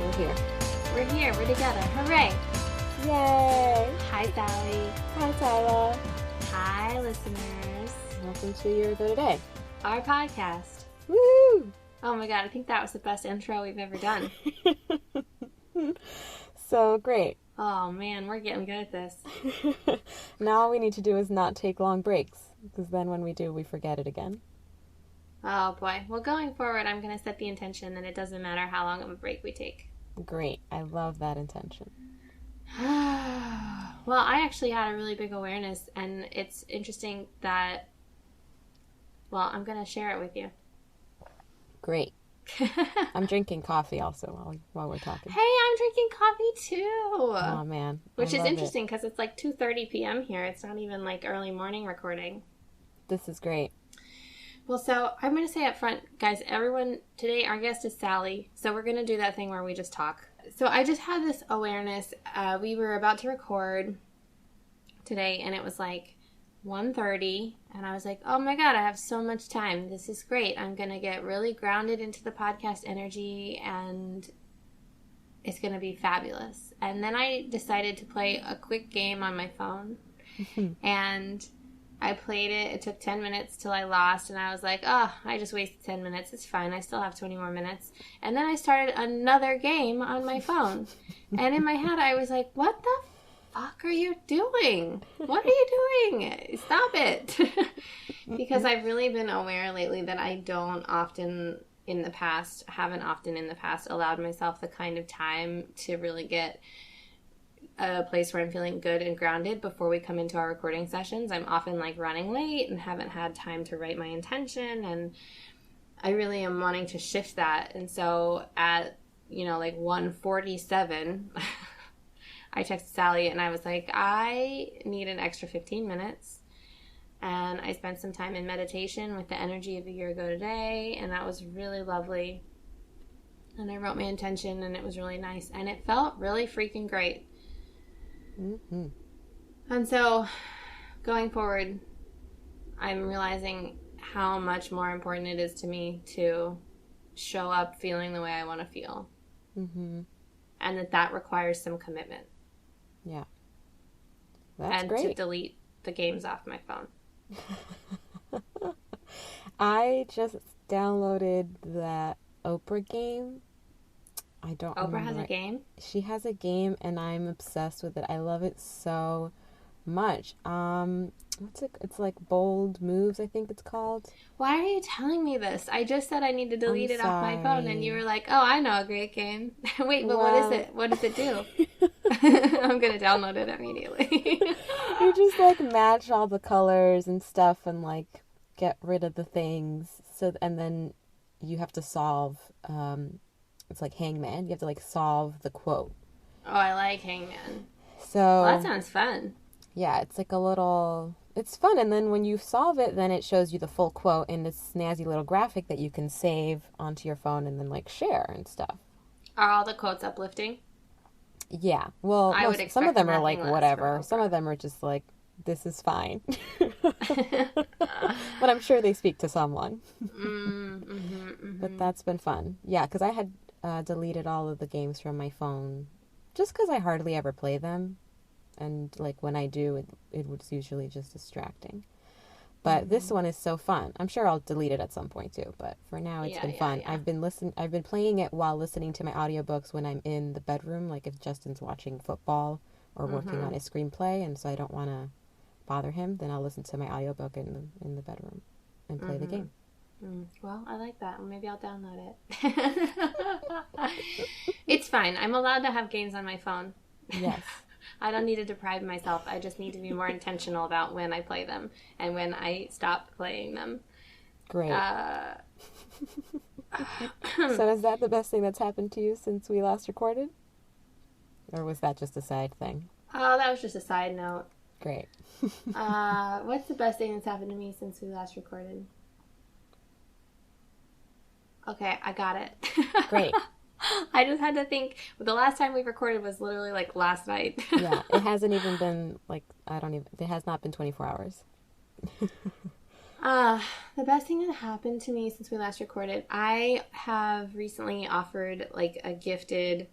We're here. We're here. We're together. Hooray. Yay! Hi, Sally. Hi, Tyler. Hi, listeners. Welcome to Year Ago Today. Our podcast. Woo! Oh my god, I think that was the best intro we've ever done. So great. Oh man, we're getting good at this. Now all we need to do is not take long breaks, because then when we do, we forget it again. Oh boy. Well, going forward, I'm going to set the intention that it doesn't matter how long of a break we take. Great. I love that intention. Well, I actually had a really big awareness, and it's interesting that, well, I'm going to share it with you. Great. I'm drinking coffee also while we're talking. Hey, I'm drinking coffee too. Oh, man. Which is interesting because it's like 2:30 p.m. here. It's not even like early morning recording. This is great. Well, so I'm going to say up front, guys, everyone, today our guest is Sally. So we're going to do that thing where we just talk. So I just had this awareness. We were about to record today, and it was like 1:30, and I was like, oh my god, I have so much time. This is great. I'm going to get really grounded into the podcast energy, and it's going to be fabulous. And then I decided to play a quick game on my phone, and I played it. It took 10 minutes till I lost, and I was like, oh, I just wasted 10 minutes. It's fine. I still have 20 more minutes. And then I started another game on my phone, and in my head, I was like, what the fuck are you doing? What are you doing? Stop it. Because I've really been aware lately that I haven't often in the past allowed myself the kind of time to really get a place where I'm feeling good and grounded before we come into our recording sessions. I'm often like running late and haven't had time to write my intention, and I really am wanting to shift that. And so at, like 1:47, I texted Sally and I was like, I need an extra 15 minutes. And I spent some time in meditation with the energy of a year ago today, and that was really lovely. And I wrote my intention, and it was really nice, and it felt really freaking great. Mm-hmm. And so going forward, I'm realizing how much more important it is to me to show up feeling the way I want to feel. Mm-hmm. And that requires some commitment. Yeah. That's and great. to delete the games off my phone. I just downloaded that Oprah game. I don't Oprah remember. has a game? She has a game, and I'm obsessed with it. I love it so much. What's it? It's like Bold Moves, I think it's called. Why are you telling me this? I just said I need to delete it off my phone, and you were like, oh, I know a great game. Wait, but what is it? What does it do? I'm going to download it immediately. You just like match all the colors and stuff and like get rid of the things. And then you have to solve, it's like Hangman. You have to like solve the quote. Oh, I like Hangman. So well, that sounds fun. Yeah, it's like it's fun. And then when you solve it, then it shows you the full quote in this snazzy little graphic that you can save onto your phone and then like share and stuff. Are all the quotes uplifting? Yeah. Well, some of them are like whatever. Some of them are just like, this is fine. But I'm sure they speak to someone. But that's been fun. Yeah, because I had deleted all of the games from my phone just because I hardly ever play them. And like when I do, it was usually just distracting. But this one is so fun. I'm sure I'll delete it at some point too. But for now, it's been fun. Yeah. I've been playing it while listening to my audiobooks when I'm in the bedroom. Like if Justin's watching football or working on his screenplay, and so I don't want to bother him, then I'll listen to my audiobook in the bedroom and play the game. Well, I like that. Well, maybe I'll download it. It's fine. I'm allowed to have games on my phone. Yes. I don't need to deprive myself. I just need to be more intentional about when I play them and when I stop playing them. Great. So is that the best thing that's happened to you since we last recorded? Or was that just a side thing? Oh, that was just a side note. Great. What's the best thing that's happened to me since we last recorded? Okay, I got it. Great. I just had to think. The last time we recorded was literally like last night. Yeah, it hasn't even been like, it has not been 24 hours. The best thing that happened to me since we last recorded, I have recently offered like a gifted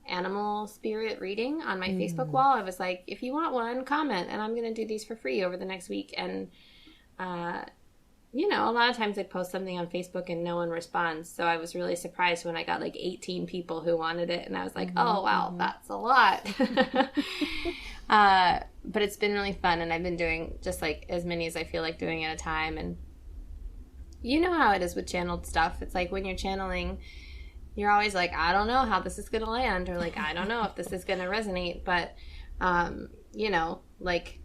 animal spirit reading on my Facebook wall. I was like, if you want one, comment, and I'm going to do these for free over the next week. And, a lot of times I post something on Facebook and no one responds. So I was really surprised when I got like 18 people who wanted it. And I was like, oh, wow, that's a lot. But it's been really fun. And I've been doing just like as many as I feel like doing at a time. And you know how it is with channeled stuff. It's like when you're channeling, you're always like, I don't know how this is going to land, or like, I don't know if this is going to resonate. But, like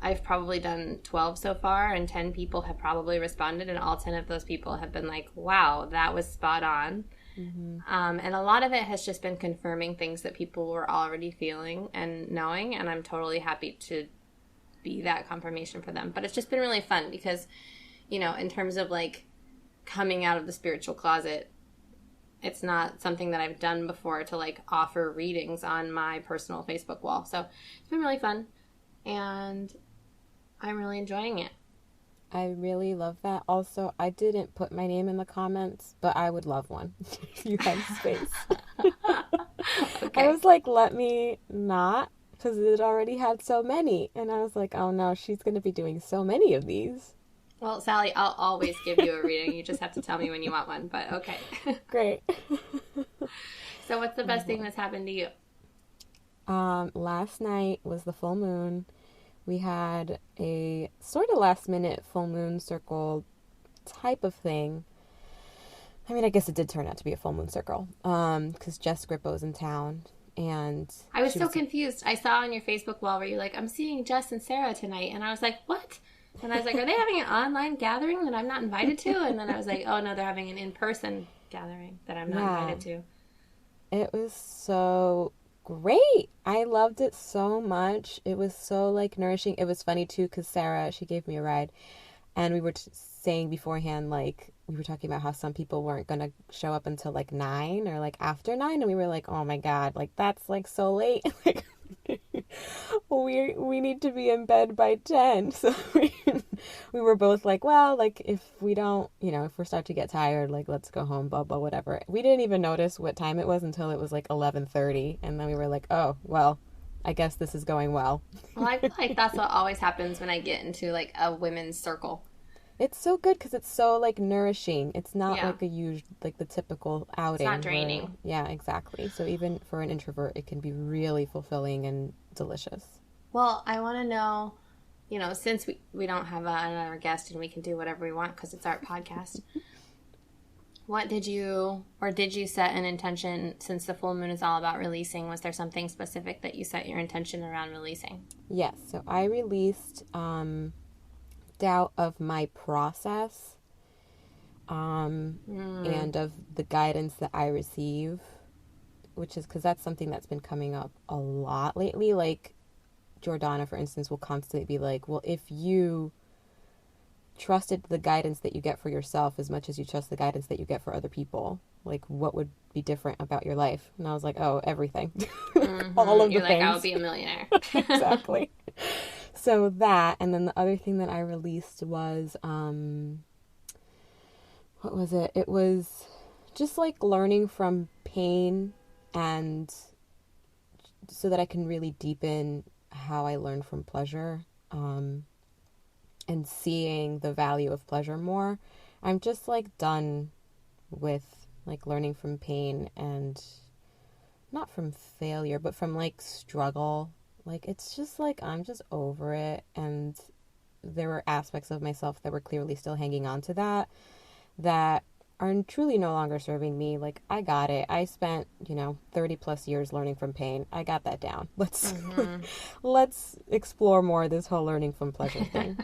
I've probably done 12 so far, and 10 people have probably responded, and all 10 of those people have been like, wow, that was spot on. And a lot of it has just been confirming things that people were already feeling and knowing, and I'm totally happy to be that confirmation for them. But it's just been really fun because, in terms of like coming out of the spiritual closet, it's not something that I've done before to like offer readings on my personal Facebook wall. So it's been really fun, and I'm really enjoying it. I really love that. Also, I didn't put my name in the comments, but I would love one if you had space. Okay. I was like, let me not, because it already had so many. And I was like, oh no, she's going to be doing so many of these. Well, Sally, I'll always give you a reading. You just have to tell me when you want one, but okay. Great. So what's the best thing that's happened to you? Last night was the full moon. We had a sort of last minute full moon circle type of thing. I mean, I guess it did turn out to be a full moon circle, because Jess Grippo's in town, and I was so confused. I saw on your Facebook wall where you're like, I'm seeing Jess and Sarah tonight, and I was like, what? And I was like, are they having an online gathering that I'm not invited to? And then I was like, oh no, they're having an in-person gathering that I'm not invited to. It was so great. I loved it so much. It was so like nourishing. It was funny too, because Sarah, she gave me a ride, and we were saying beforehand, like, we were talking about how some people weren't gonna show up until like 9 or like after 9, and we were like, oh my god, like that's like so late. Like we need to be in bed by 10. So we were both like, well, like if we don't, if we start to get tired, like let's go home, blah blah whatever. We didn't even notice what time it was until it was like 11:30, and then we were like, oh well, I guess this is going well. Well, I feel like that's what always happens when I get into like a women's circle. It's so good because it's so like nourishing. It's not like a huge, like the typical outing. It's not draining. Yeah, exactly. So even for an introvert, it can be really fulfilling and delicious. Well, I want to know, since we don't have another guest and we can do whatever we want because it's our podcast, what did you set an intention, since the full moon is all about releasing? Was there something specific that you set your intention around releasing? Yes. So I released doubt of my process and of the guidance that I receive, which is because that's something that's been coming up a lot lately. Like Jordana, for instance, will constantly be like, well, if you trusted the guidance that you get for yourself as much as you trust the guidance that you get for other people, like what would be different about your life? And I was like, oh, everything. All of the things. You're like, I would be a millionaire. Exactly. So that, and then the other thing that I released was, what was it? It was just like learning from pain, and so that I can really deepen how I learn from pleasure, and seeing the value of pleasure more. I'm just like done with like learning from pain, and not from failure, but from like struggle. Like, it's just like, I'm just over it. And there were aspects of myself that were clearly still hanging on to that are truly no longer serving me. Like, I got it. I spent, 30 plus years learning from pain. I got that down. Let's explore more this whole learning from pleasure thing.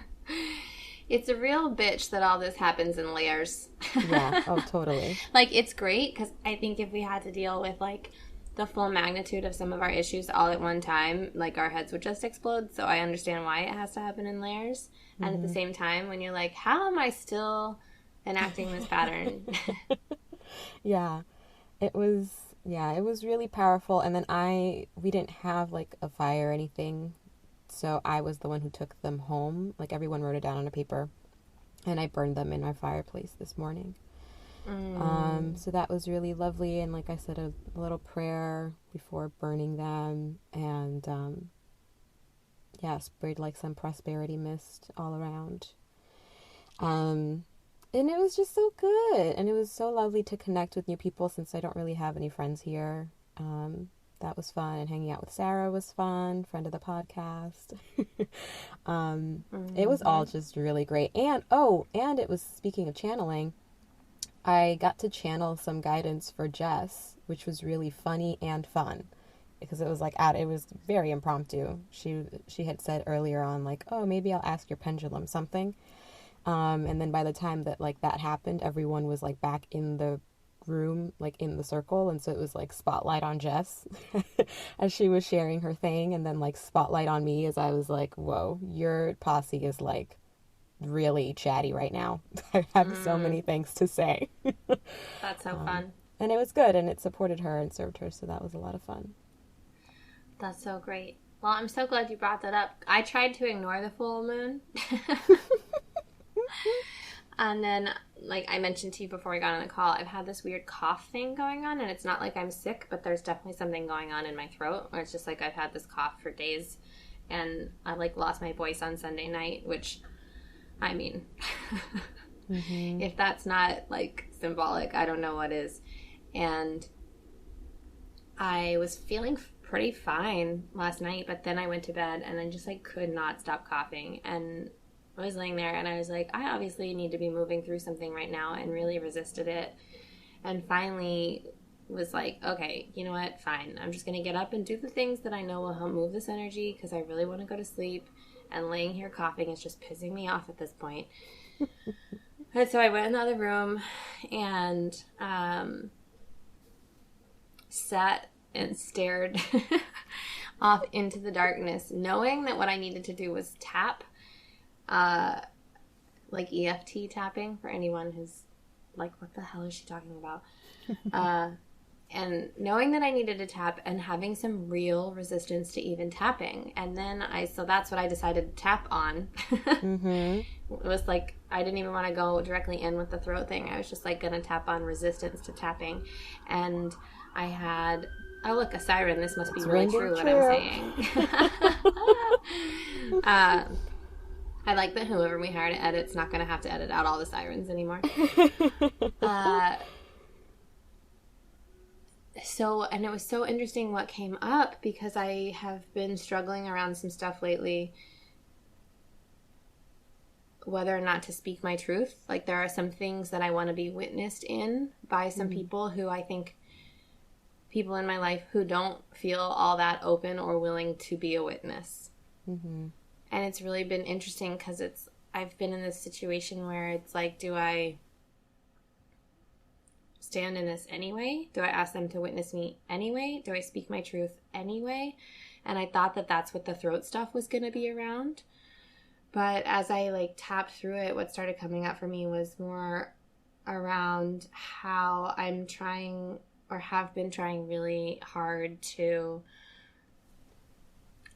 It's a real bitch that all this happens in layers. Yeah. Oh, totally. Like, it's great because I think if we had to deal with like the full magnitude of some of our issues all at one time, like our heads would just explode. So I understand why it has to happen in layers. Mm-hmm. And at the same time, when you're like, how am I still enacting this pattern? Yeah, it was really powerful. And then we didn't have like a fire or anything. So I was the one who took them home. Like everyone wrote it down on a paper. and I burned them in our fireplace this morning. So that was really lovely, and like I said, a little prayer before burning them, and sprayed like some prosperity mist all around. And it was just so good, and it was so lovely to connect with new people since I don't really have any friends here. That was fun, and hanging out with Sarah was fun, friend of the podcast. It was all just really great. And it was, speaking of channeling, I got to channel some guidance for Jess, which was really funny and fun, because it was like it was very impromptu. She had said earlier on, like, oh, maybe I'll ask your pendulum something. And then by the time that like that happened, everyone was like back in the room, like in the circle, and so it was like spotlight on Jess as she was sharing her thing, and then like spotlight on me as I was like, whoa, your posse is like really chatty right now. I have so many things to say. That's so fun. And it was good, and it supported her and served her, so that was a lot of fun. That's so great. Well, I'm so glad you brought that up. I tried to ignore the full moon. And then, like I mentioned to you before we got on the call, I've had this weird cough thing going on, and it's not like I'm sick, but there's definitely something going on in my throat, where it's just like I've had this cough for days, and I like lost my voice on Sunday night, which, I mean, if that's not like symbolic, I don't know what is. And I was feeling pretty fine last night, but then I went to bed and I just like could not stop coughing, and I was laying there and I was like, I obviously need to be moving through something right now, and really resisted it. And finally was like, okay, you know what? Fine. I'm just going to get up and do the things that I know will help move this energy, because I really want to go to sleep. And laying here coughing is just pissing me off at this point. And so I went in the other room and sat and stared off into the darkness, knowing that what I needed to do was tap. Like EFT tapping, for anyone who's like, what the hell is she talking about? And knowing that I needed to tap and having some real resistance to even tapping. And then so that's what I decided to tap on. It was like, I didn't even want to go directly in with the throat thing. I was just like going to tap on resistance to tapping. And I had, oh look, a siren. This must be really true what I'm saying. I like that whoever we hire to edit's not going to have to edit out all the sirens anymore. And it was so interesting what came up, because I have been struggling around some stuff lately, whether or not to speak my truth. Like, there are some things that I want to be witnessed in by some people who I think, people in my life who don't feel all that open or willing to be a witness. And it's really been interesting, because I've been in this situation where it's like, do I stand in this anyway? Do I ask them to witness me anyway? Do I speak my truth anyway? And I thought that that's what the throat stuff was going to be around. But as I like tapped through it, what started coming up for me was more around how I'm trying, or have been trying really hard, to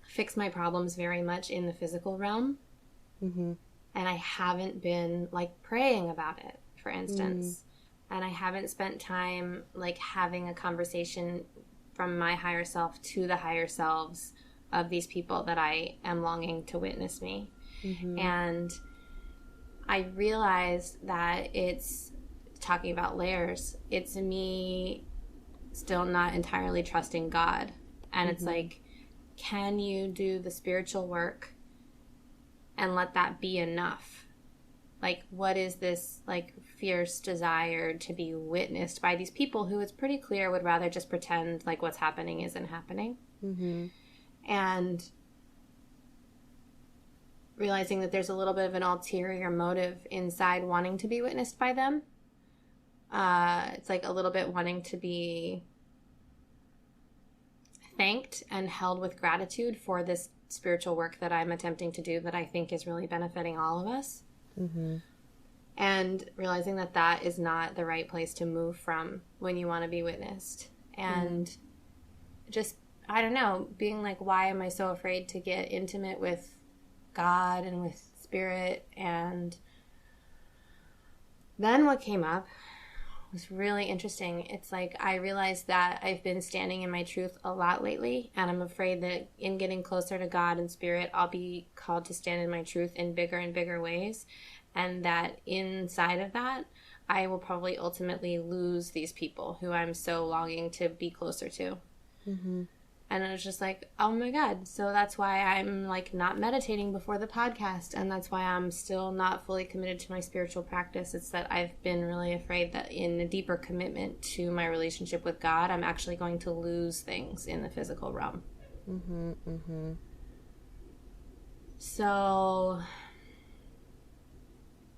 fix my problems very much in the physical realm. And I haven't been like praying about it, for instance. And I haven't spent time like having a conversation from my higher self to the higher selves of these people that I am longing to witness me. And I realized that it's, talking about layers, it's me still not entirely trusting God. And it's like, can you do the spiritual work and let that be enough? Like, what is this like fierce desire to be witnessed by these people who it's pretty clear would rather just pretend like what's happening isn't happening? And realizing that there's a little bit of an ulterior motive inside wanting to be witnessed by them. It's like a little bit wanting to be thanked and held with gratitude for this spiritual work that I'm attempting to do, that I think is really benefiting all of us. And realizing that that is not the right place to move from when you want to be witnessed. And just, I don't know, being like, why am I so afraid to get intimate with God and with spirit? And then what came up was really interesting. It's like I realized that I've been standing in my truth a lot lately, and I'm afraid that in getting closer to God and Spirit, I'll be called to stand in my truth in bigger and bigger ways, and that inside of that, I will probably ultimately lose these people who I'm so longing to be closer to. Mm-hmm. And I was just like, oh my God. So that's why I'm like not meditating before the podcast. And that's why I'm still not fully committed to my spiritual practice. It's that I've been really afraid that in a deeper commitment to my relationship with God, I'm actually going to lose things in the physical realm. Mm-hmm, mm-hmm. So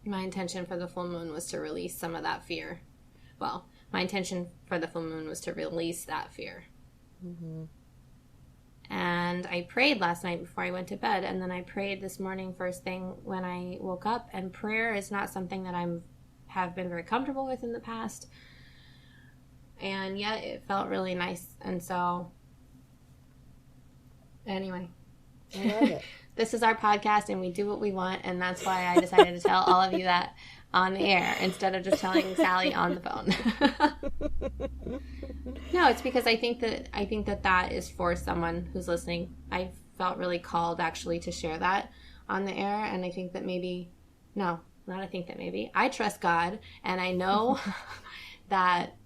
my intention for the full moon was to release some of that fear. Well, my intention for the full moon was to release that fear. Mm-hmm. And I prayed last night before I went to bed, and then I prayed this morning first thing when I woke up. And prayer is not something that have been very comfortable with in the past, and yet it felt really nice. And so, anyway, I love it. This is our podcast, and we do what we want, and that's why I decided to tell all of you that on the air instead of just telling Sally on the phone. No, it's because I think that is for someone who's listening. I felt really called actually to share that on the air, and I think that I trust God, and I know that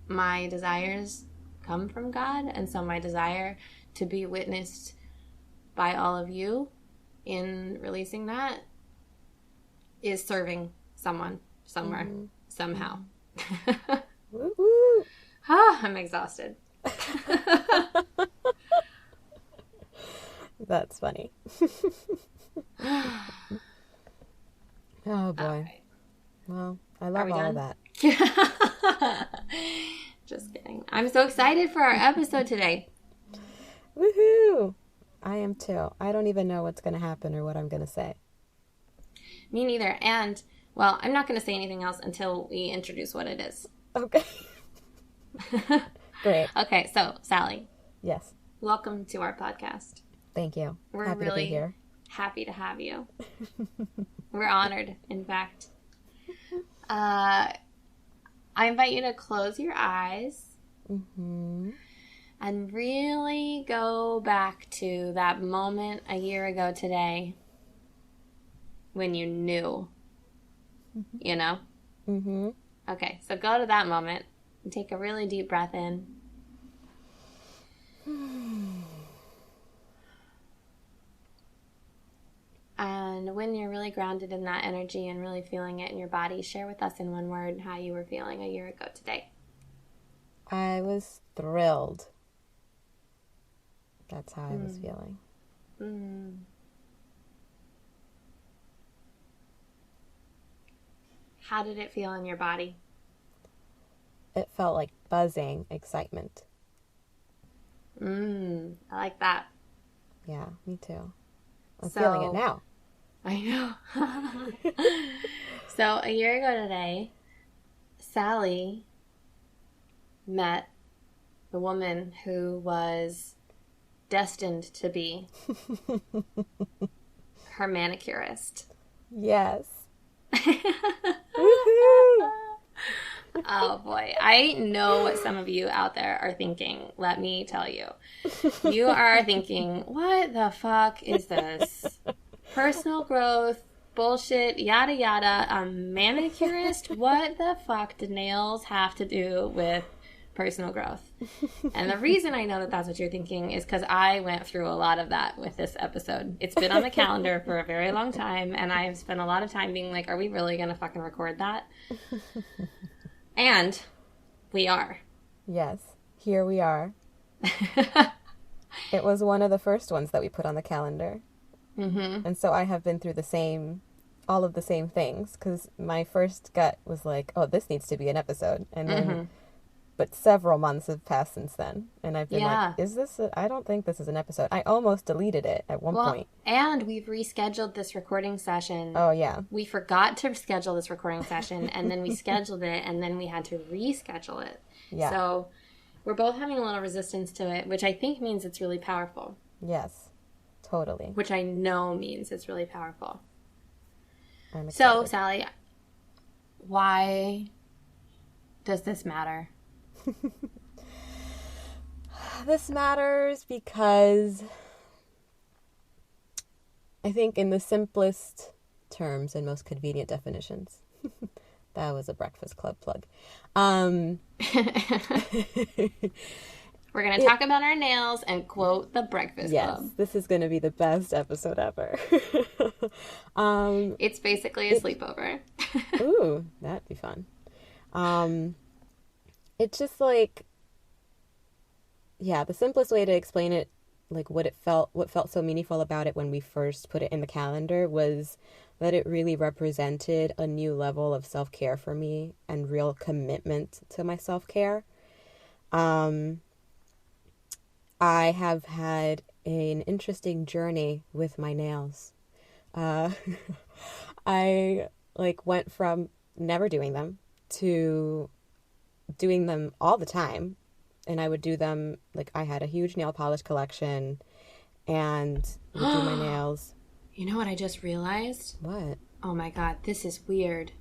my desires come from God, and so my desire to be witnessed by all of you in releasing that is serving someone somewhere, somehow. Woo-hoo. I'm exhausted. That's funny. Oh boy. Right. Well, I love all of that. Just kidding. I'm so excited for our episode today. Woohoo! I am too. I don't even know what's going to happen or what I'm going to say. Me neither. And, well, I'm not going to say anything else until we introduce what it is. Okay. Great. Okay, so, Sally. Yes. Welcome to our podcast. Thank you. We're happy really to be here. Happy to have you. We're honored, in fact. I invite you to close your eyes. Mm-hmm. And really go back to that moment a year ago today when you knew, you know? Mm-hmm. Okay, so go to that moment and take a really deep breath in. And when you're really grounded in that energy and really feeling it in your body, share with us in one word how you were feeling a year ago today. I was thrilled. That's how I was feeling. Mm. How did it feel in your body? It felt like buzzing excitement. I like that. Yeah, me too. I'm feeling it now. I know. So a year ago today, Sally met the woman who was destined to be her manicurist. Yes. Oh boy, I know what some of you out there are thinking. Let me tell you. You are thinking, what the fuck is this? Personal growth, bullshit, yada yada, a manicurist? What the fuck do nails have to do with personal growth? And the reason I know that that's what you're thinking is because I went through a lot of that with this episode. It's been on the calendar for a very long time, and I've spent a lot of time being like, are we really going to fucking record that? And we are. Yes, here we are. It was one of the first ones that we put on the calendar. Mm-hmm. And so I have been through all of the same things, because my first gut was like, oh, this needs to be an episode. And then, but several months have passed since then. And I've been like, I don't think this is an episode. I almost deleted it at one point. And we've rescheduled this recording session. Oh, yeah. We forgot to schedule this recording session, and then we scheduled it, and then we had to reschedule it. Yeah. So we're both having a little resistance to it, which I think means it's really powerful. Yes, totally. Which I know means it's really powerful. So, Sally, Why does this matter? This matters because I think in the simplest terms and most convenient definitions, that was a Breakfast Club plug. We're going to talk about our nails and quote the Breakfast Club. Yes, this is going to be the best episode ever. It's basically a sleepover. Ooh, that'd be fun. It's just like, yeah, the simplest way to explain it, like what felt so meaningful about it when we first put it in the calendar was that it really represented a new level of self-care for me and real commitment to my self-care. I have had an interesting journey with my nails. I went from never doing them to doing them all the time. And I would do them, I had a huge nail polish collection and would do my nails. You know what I just realized? What? Oh my God, this is weird.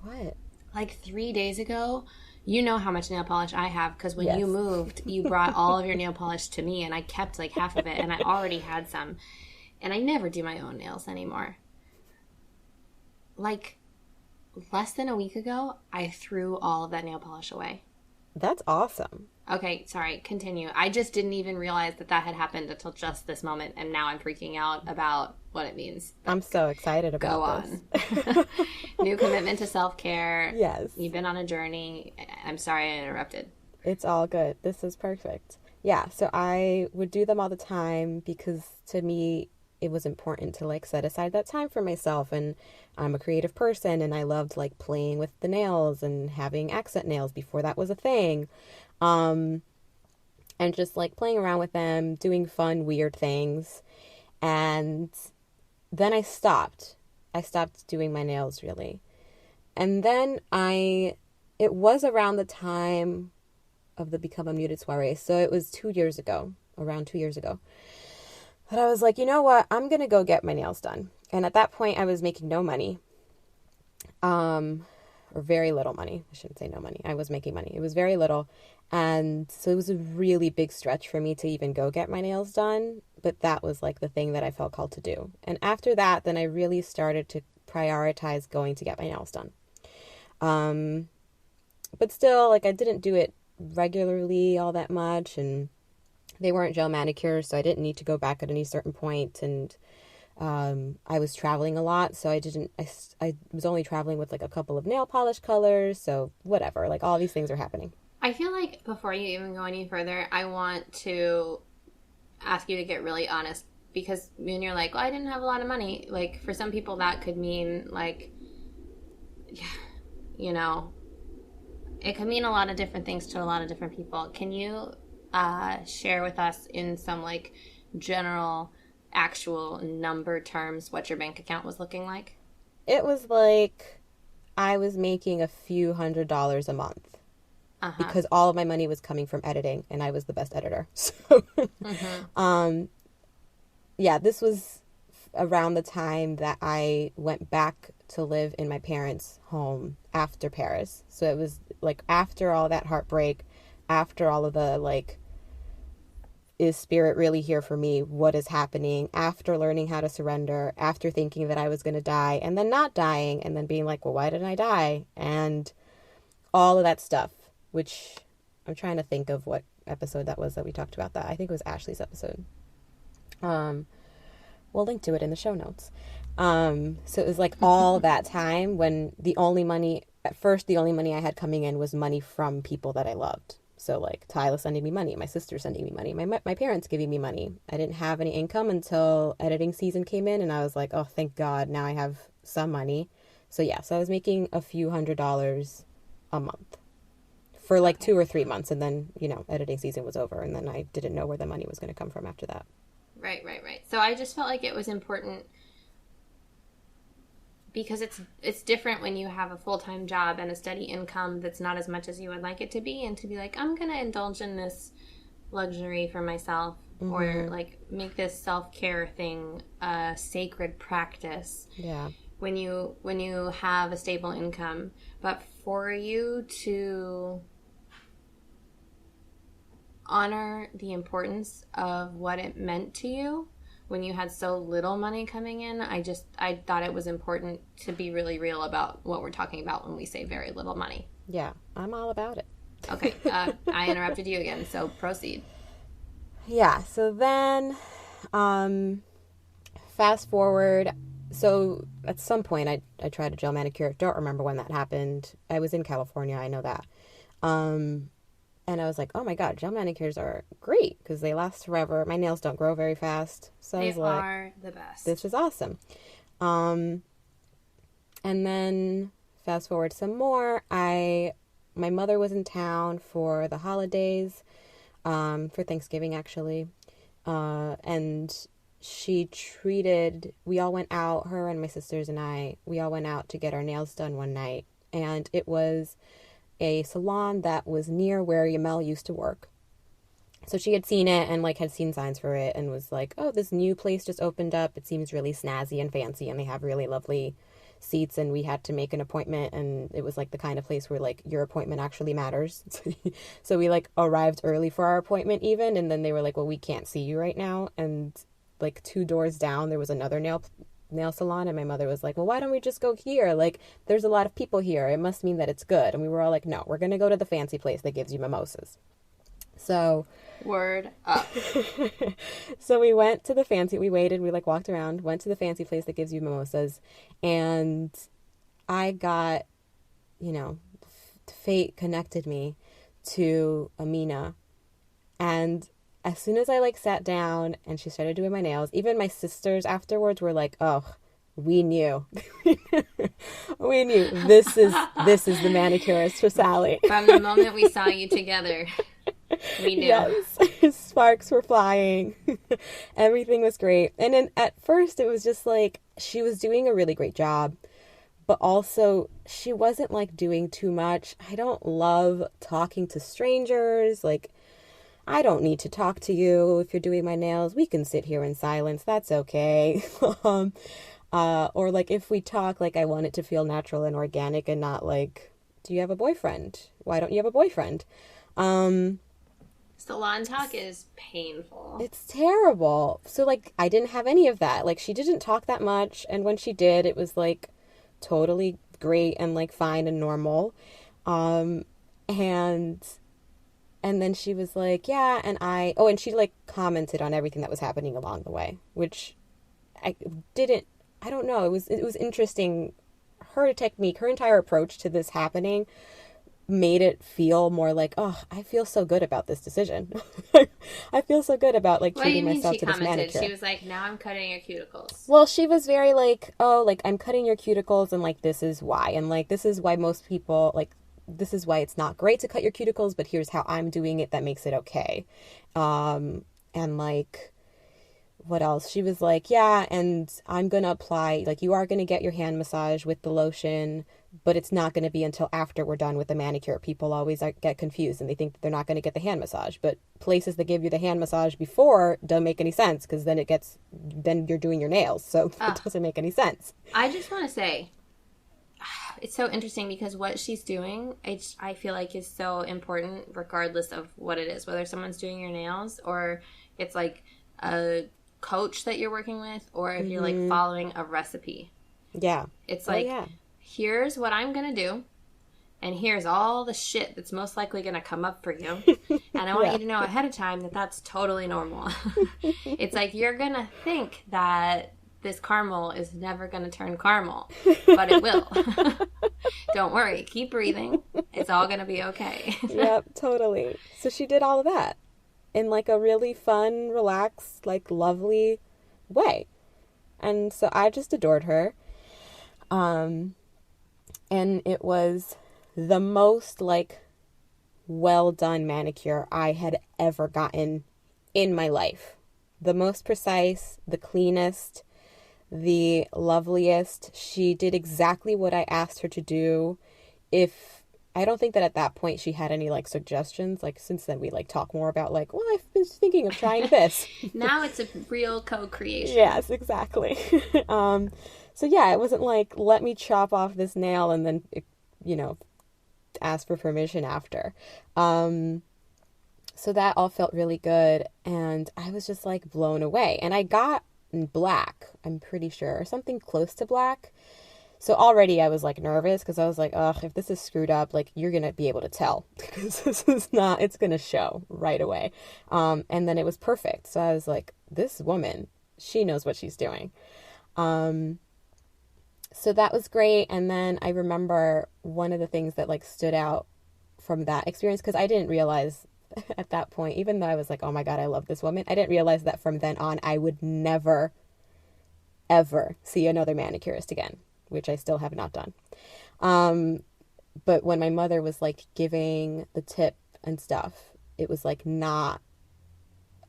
What? 3 days ago, you know how much nail polish I have because when you moved, you brought all of your nail polish to me and I kept half of it and I already had some. And I never do my own nails anymore. Less than a week ago, I threw all of that nail polish away. That's awesome. Okay, sorry, continue. I just didn't even realize that had happened until just this moment, and now I'm freaking out about what it means. I'm so excited about this. Go on. New commitment to self-care. Yes. You've been on a journey. I'm sorry I interrupted. It's all good. This is perfect. Yeah, so I would do them all the time because to me it was important to set aside that time for myself, and I'm a creative person and I loved playing with the nails and having accent nails before that was a thing. And just playing around with them, doing fun, weird things. And then I stopped doing my nails really. And then it was around the time of the Become a Muted soiree. So it was around 2 years ago. But I was like, you know what? I'm going to go get my nails done. And at that point I was making no money. Or very little money. I shouldn't say no money. I was making money. It was very little. And so it was a really big stretch for me to even go get my nails done. But that was the thing that I felt called to do. And after that, then I really started to prioritize going to get my nails done. But still, I didn't do it regularly all that much. And they weren't gel manicures, so I didn't need to go back at any certain point. And I was traveling a lot, so I was only traveling with a couple of nail polish colors, so whatever, all these things are happening. I feel before you even go any further, I want to ask you to get really honest, because when you're well, I didn't have a lot of money, for some people that could mean it could mean a lot of different things to a lot of different people. Can you share with us in some general actual number terms what your bank account was looking like? It was I was making a few $100s a month. Because all of my money was coming from editing and I was the best editor. So yeah, this was around the time that I went back to live in my parents' home after Paris. So it was after all that heartbreak, after all of the is spirit really here for me? What is happening? After learning how to surrender, after thinking that I was going to die and then not dying and then being well, why didn't I die? And all of that stuff, which I'm trying to think of what episode that was that we talked about that. I think it was Ashley's episode. We'll link to it in the show notes. So it was all that time when the only money I had coming in was money from people that I loved. So Tyler sending me money, my sister sending me money, my parents giving me money. I didn't have any income until editing season came in, and I was oh, thank God, now I have some money. So yeah, so I was making a few $100s a month for 2 or 3 months, and then editing season was over, and then I didn't know where the money was going to come from after that. Right. So I just felt it was important because it's different when you have a full-time job and a steady income that's not as much as you would like it to be, and to be I'm going to indulge in this luxury for myself, or make this self-care thing a sacred practice. Yeah. when you have a stable income. But for you to honor the importance of what it meant to you when you had so little money coming in, I thought it was important to be really real about what we're talking about when we say very little money. Yeah, I'm all about it. Okay, I interrupted you again, so proceed. Yeah, so then fast forward. So at some point I tried a gel manicure. Don't remember when that happened. I was in California, I know that. And I was like, oh my God, gel manicures are great because they last forever. My nails don't grow very fast. So I was like, they are the best. This is awesome. And then fast forward some more. My mother was in town for the holidays, for Thanksgiving actually. And we all went out, her and my sisters and I, we all went out to get our nails done one night. And it was a salon that was near where Yamel used to work. So she had seen it and had seen signs for it and was like, oh, this new place just opened up. It seems really snazzy and fancy and they have really lovely seats, and we had to make an appointment, and it was the kind of place where your appointment actually matters. So we arrived early for our appointment even, and then they were like, well, we can't see you right now. And 2 doors down there was another nail salon, and my mother was like, well, why don't we just go here? There's a lot of people here. It must mean that it's good. And we were all like, no, we're going to go to the fancy place that gives you mimosas. So word up. So we went to we waited, we walked around, went to the fancy place that gives you mimosas, and I got, fate connected me to Amina. And as soon as I sat down and she started doing my nails, even my sisters afterwards were like, oh, we knew. We knew this is the manicurist for Sally. From the moment we saw you together, we knew. Yes. Sparks were flying. Everything was great. And then at first it was just she was doing a really great job, but also she wasn't doing too much. I don't love talking to strangers. I don't need to talk to you if you're doing my nails. We can sit here in silence. That's okay. Or if we talk, I want it to feel natural and organic and not do you have a boyfriend? Why don't you have a boyfriend? Salon talk is painful. It's terrible. So I didn't have any of that. She didn't talk that much, and when she did, it was totally great and fine and normal. And then she was like, yeah, and she commented on everything that was happening along the way, which I don't know. It was interesting. Her technique, her entire approach to this happening made it feel more oh, I feel so good about this decision. I feel so good about treating myself to this manicure. She was like, now I'm cutting your cuticles. Well, she was very oh, I'm cutting your cuticles, and this is why. And this is why most people this is why it's not great to cut your cuticles, but here's how I'm doing it that makes it okay. And what else? She was like, yeah, and I'm going to apply, you are going to get your hand massage with the lotion, but it's not going to be until after we're done with the manicure. People always get confused and they think that they're not going to get the hand massage, but places that give you the hand massage before don't make any sense, because then then you're doing your nails. So it doesn't make any sense. I just want to say, it's so interesting because what she's doing, I feel is so important regardless of what it is, whether someone's doing your nails or it's a coach that you're working with, or if you're following a recipe. Yeah. It's here's what I'm going to do, and here's all the shit that's most likely going to come up for you. And I want you to know ahead of time that that's totally normal. It's you're going to think that this caramel is never going to turn caramel, but it will. Don't worry. Keep breathing. It's all going to be okay. Yep, totally. So she did all of that in a really fun, relaxed, lovely way. And so I just adored her. And it was the most well done manicure I had ever gotten in my life. The most precise, the cleanest, the loveliest. She did exactly what I asked her to do. If I don't think that at that point she had any like suggestions. Like since then we like talk more about like, well, I've been thinking of trying this. Now it's a real co-creation. Yes, exactly. So yeah, it wasn't like, let me chop off this nail and then, you know, ask for permission after. So that all felt really good. And I was just like blown away. And I got black, I'm pretty sure, or something close to black. So already I was like nervous because I was like, ugh, if this is screwed up, like you're going to be able to tell because this is not, it's going to show right away. And then it was perfect. So I was like, this woman, she knows what she's doing. So that was great. And then I remember one of the things that like stood out from that experience, because I didn't realize at that point, even though I was like, oh my God, I love this woman, I didn't realize that from then on, I would never, ever see another manicurist again, which I still have not done. But when my mother was like giving the tip and stuff, it was like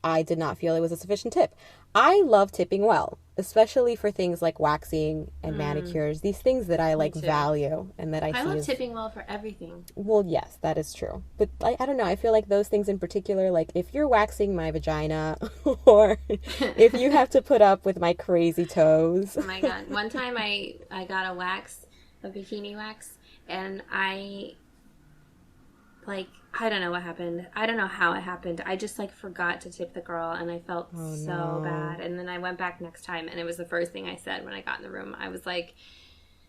I did not feel it was a sufficient tip. I love tipping well, especially for things like waxing and manicures, these things that I like value and that I see. I love tipping well for everything. Well, yes, that is true. But I don't know. I feel like those things in particular, like if you're waxing my vagina or if you have to put up with my crazy toes. Oh my God. One time I got a bikini wax, and I don't know what happened. I don't know how it happened. I just like forgot to tip the girl, and I felt so bad. And then I went back next time, and it was the first thing I said when I got in the room. I was like,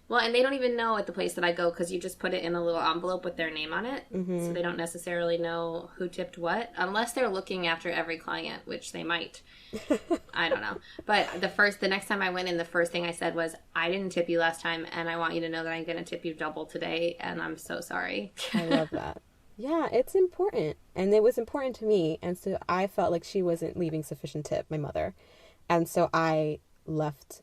well, and they don't even know at the place that I go, because you just put it in a little envelope with their name on it. Mm-hmm. So they don't necessarily know who tipped what, unless they're looking after every client, which they might. I don't know. But the next time I went in, the first thing I said was, I didn't tip you last time, and I want you to know that I'm going to tip you double today, and I'm so sorry. I love that. Yeah, it's important. And it was important to me. And so I felt like she wasn't leaving sufficient tip, my mother. And so I left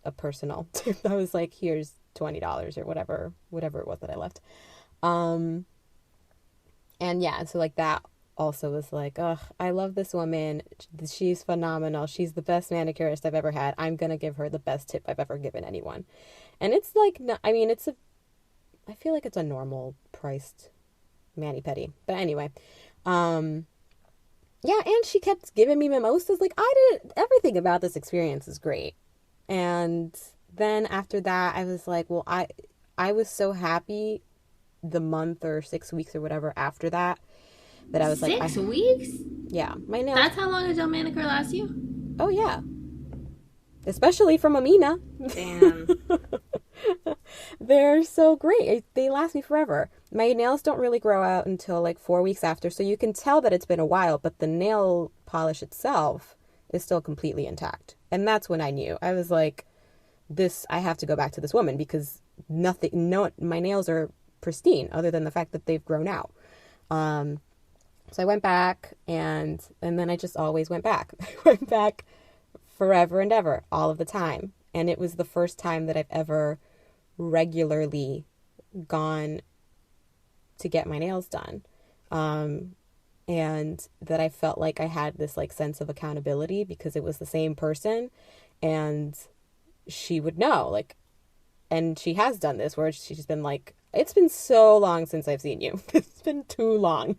a personal tip. I was like, here's $20 or whatever it was that I left. And yeah, so like that also was like, ugh, I love this woman. She's phenomenal. She's the best manicurist I've ever had. I'm going to give her the best tip I've ever given anyone. And it's like, I mean, I feel like it's a normal priced mani-pedi. But anyway, yeah, and she kept giving me mimosas. Like, everything about this experience is great. And then after that, I was like, well, I was so happy the month or 6 weeks or whatever after that I was 6 weeks? Yeah. My nails. That's how long a gel manicure lasts you? Oh, yeah. Especially from Amina. Damn. They're so great. They last me forever. My nails don't really grow out until like 4 weeks after, so you can tell that it's been a while, but the nail polish itself is still completely intact. And that's when I knew. I was like, I have to go back to this woman, because my nails are pristine other than the fact that they've grown out. So I went back, and then I just always went back. I went back forever and ever, all of the time. And it was the first time that I've ever regularly gone to get my nails done. And that I felt like I had this like sense of accountability, because it was the same person, and she would know, like, and she has done this where she's been like, it's been so long since I've seen you. It's been too long.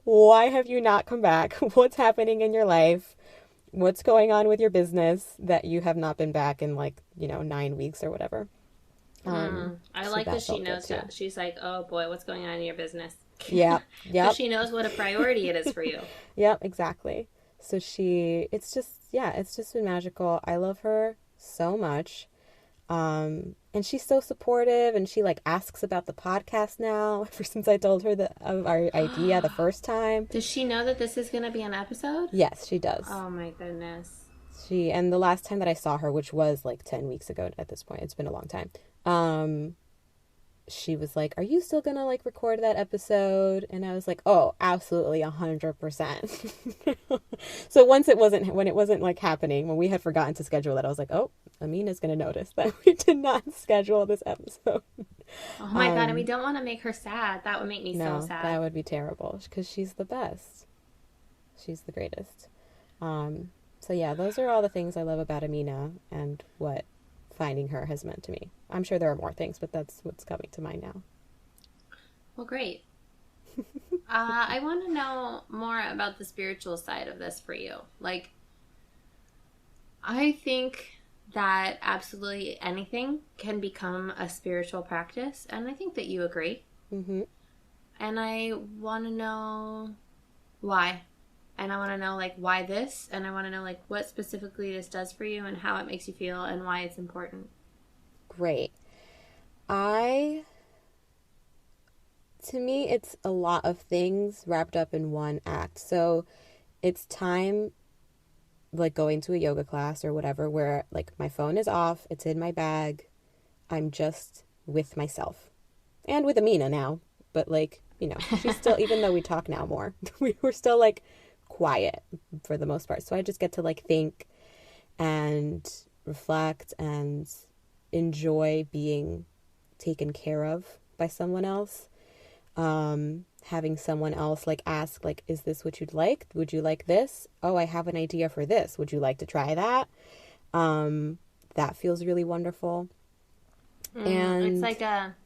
Why have you not come back? What's happening in your life? What's going on with your business that you have not been back in 9 weeks or whatever? I like that she knows that. She's like, oh boy, what's going on in your business? Yeah. Yeah. So she knows what a priority it is for you. Yep, exactly. So it's just been magical. I love her so much. And she's so supportive, and she like asks about the podcast now ever since I told her of our idea the first time. Does she know that this is going to be an episode? Yes, she does. Oh my goodness. And the last time that I saw her, which was like 10 weeks ago at this point, it's been a long time. She was like, are you still going to like record that episode? And I was like, oh, absolutely 100%. So when it wasn't like happening, when we had forgotten to schedule it, I was like, oh, Amina's going to notice that we did not schedule this episode. Oh my God. And we don't want to make her sad. That would make me so sad. That would be terrible, because she's the best. She's the greatest. So yeah, those are all the things I love about Amina and what finding her has meant to me. I'm sure there are more things, but that's what's coming to mind now. Well, great. I want to know more about the spiritual side of this for you. Like, I think that absolutely anything can become a spiritual practice, and I think that you agree. Mm-hmm. And I want to know why. And I want to know, like, why this, and I want to know, like, what specifically this does for you and how it makes you feel and why it's important. Great. To me, it's a lot of things wrapped up in one act. So it's time, like going to a yoga class or whatever, where like my phone is off, it's in my bag, I'm just with myself. And with Amina now. But like, you know, she's still, even though we talk now more, we're still like quiet for the most part. So I just get to like think and reflect and enjoy being taken care of by someone else. Having someone else like ask, like, is this what you'd like? Would you like this? Oh, I have an idea for this. Would you like to try that? That feels really wonderful. And it's like a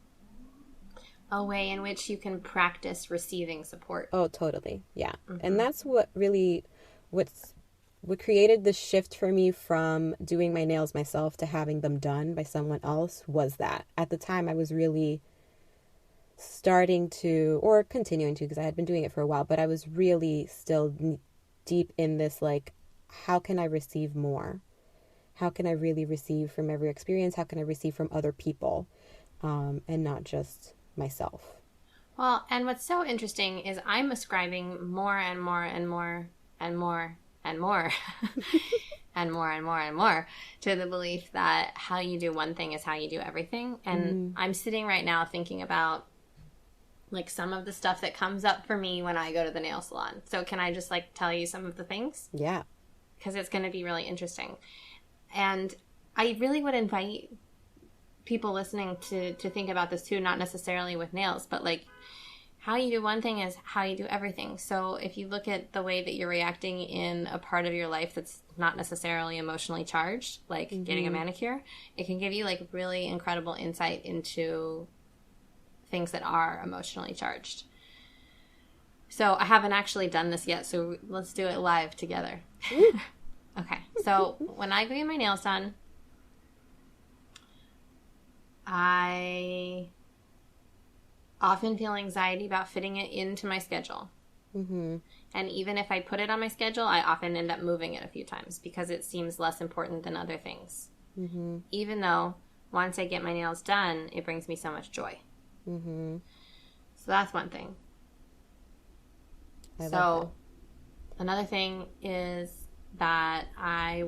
way in which you can practice receiving support. Oh, totally. Yeah. Mm-hmm. And that's what created the shift for me from doing my nails myself to having them done by someone else was that. At the time, I was really starting to, or continuing to, because I had been doing it for a while, but I was really still deep in this, like, how can I receive more? How can I really receive from every experience? How can I receive from other people, and not just myself? Well, and what's so interesting is I'm ascribing more and more and more and more and more and more and more and more to the belief that how you do one thing is how you do everything. And I'm sitting right now thinking about like some of the stuff that comes up for me when I go to the nail salon. So can I just like tell you some of the things? Yeah. Because it's going to be really interesting. And I really would invite people listening to think about this too, not necessarily with nails, but like how you do one thing is how you do everything. So if you look at the way that you're reacting in a part of your life that's not necessarily emotionally charged, like getting a manicure, it can give you like really incredible insight into things that are emotionally charged. So I haven't actually done this yet, so let's do it live together. Okay, so when I go get my nails done, I often feel anxiety about fitting it into my schedule. Mm-hmm. And even if I put it on my schedule, I often end up moving it a few times because it seems less important than other things. Mm-hmm. Even though once I get my nails done, it brings me so much joy. Mm-hmm. So that's one thing. So another thing is that I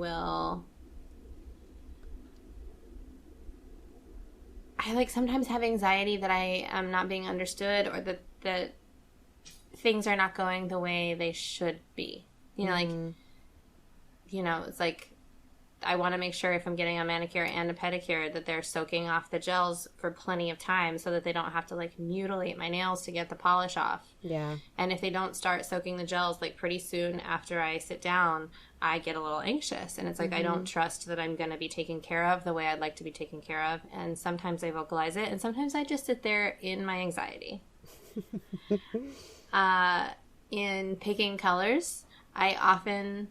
like sometimes have anxiety that I am not being understood or that things are not going the way they should be. You know, like, you know, it's like I want to make sure if I'm getting a manicure and a pedicure that they're soaking off the gels for plenty of time so that they don't have to like mutilate my nails to get the polish off. Yeah. And if they don't start soaking the gels like pretty soon after I sit down, I get a little anxious. And it's like I don't trust that I'm going to be taken care of the way I'd like to be taken care of. And sometimes I vocalize it and sometimes I just sit there in my anxiety. In picking colors, I often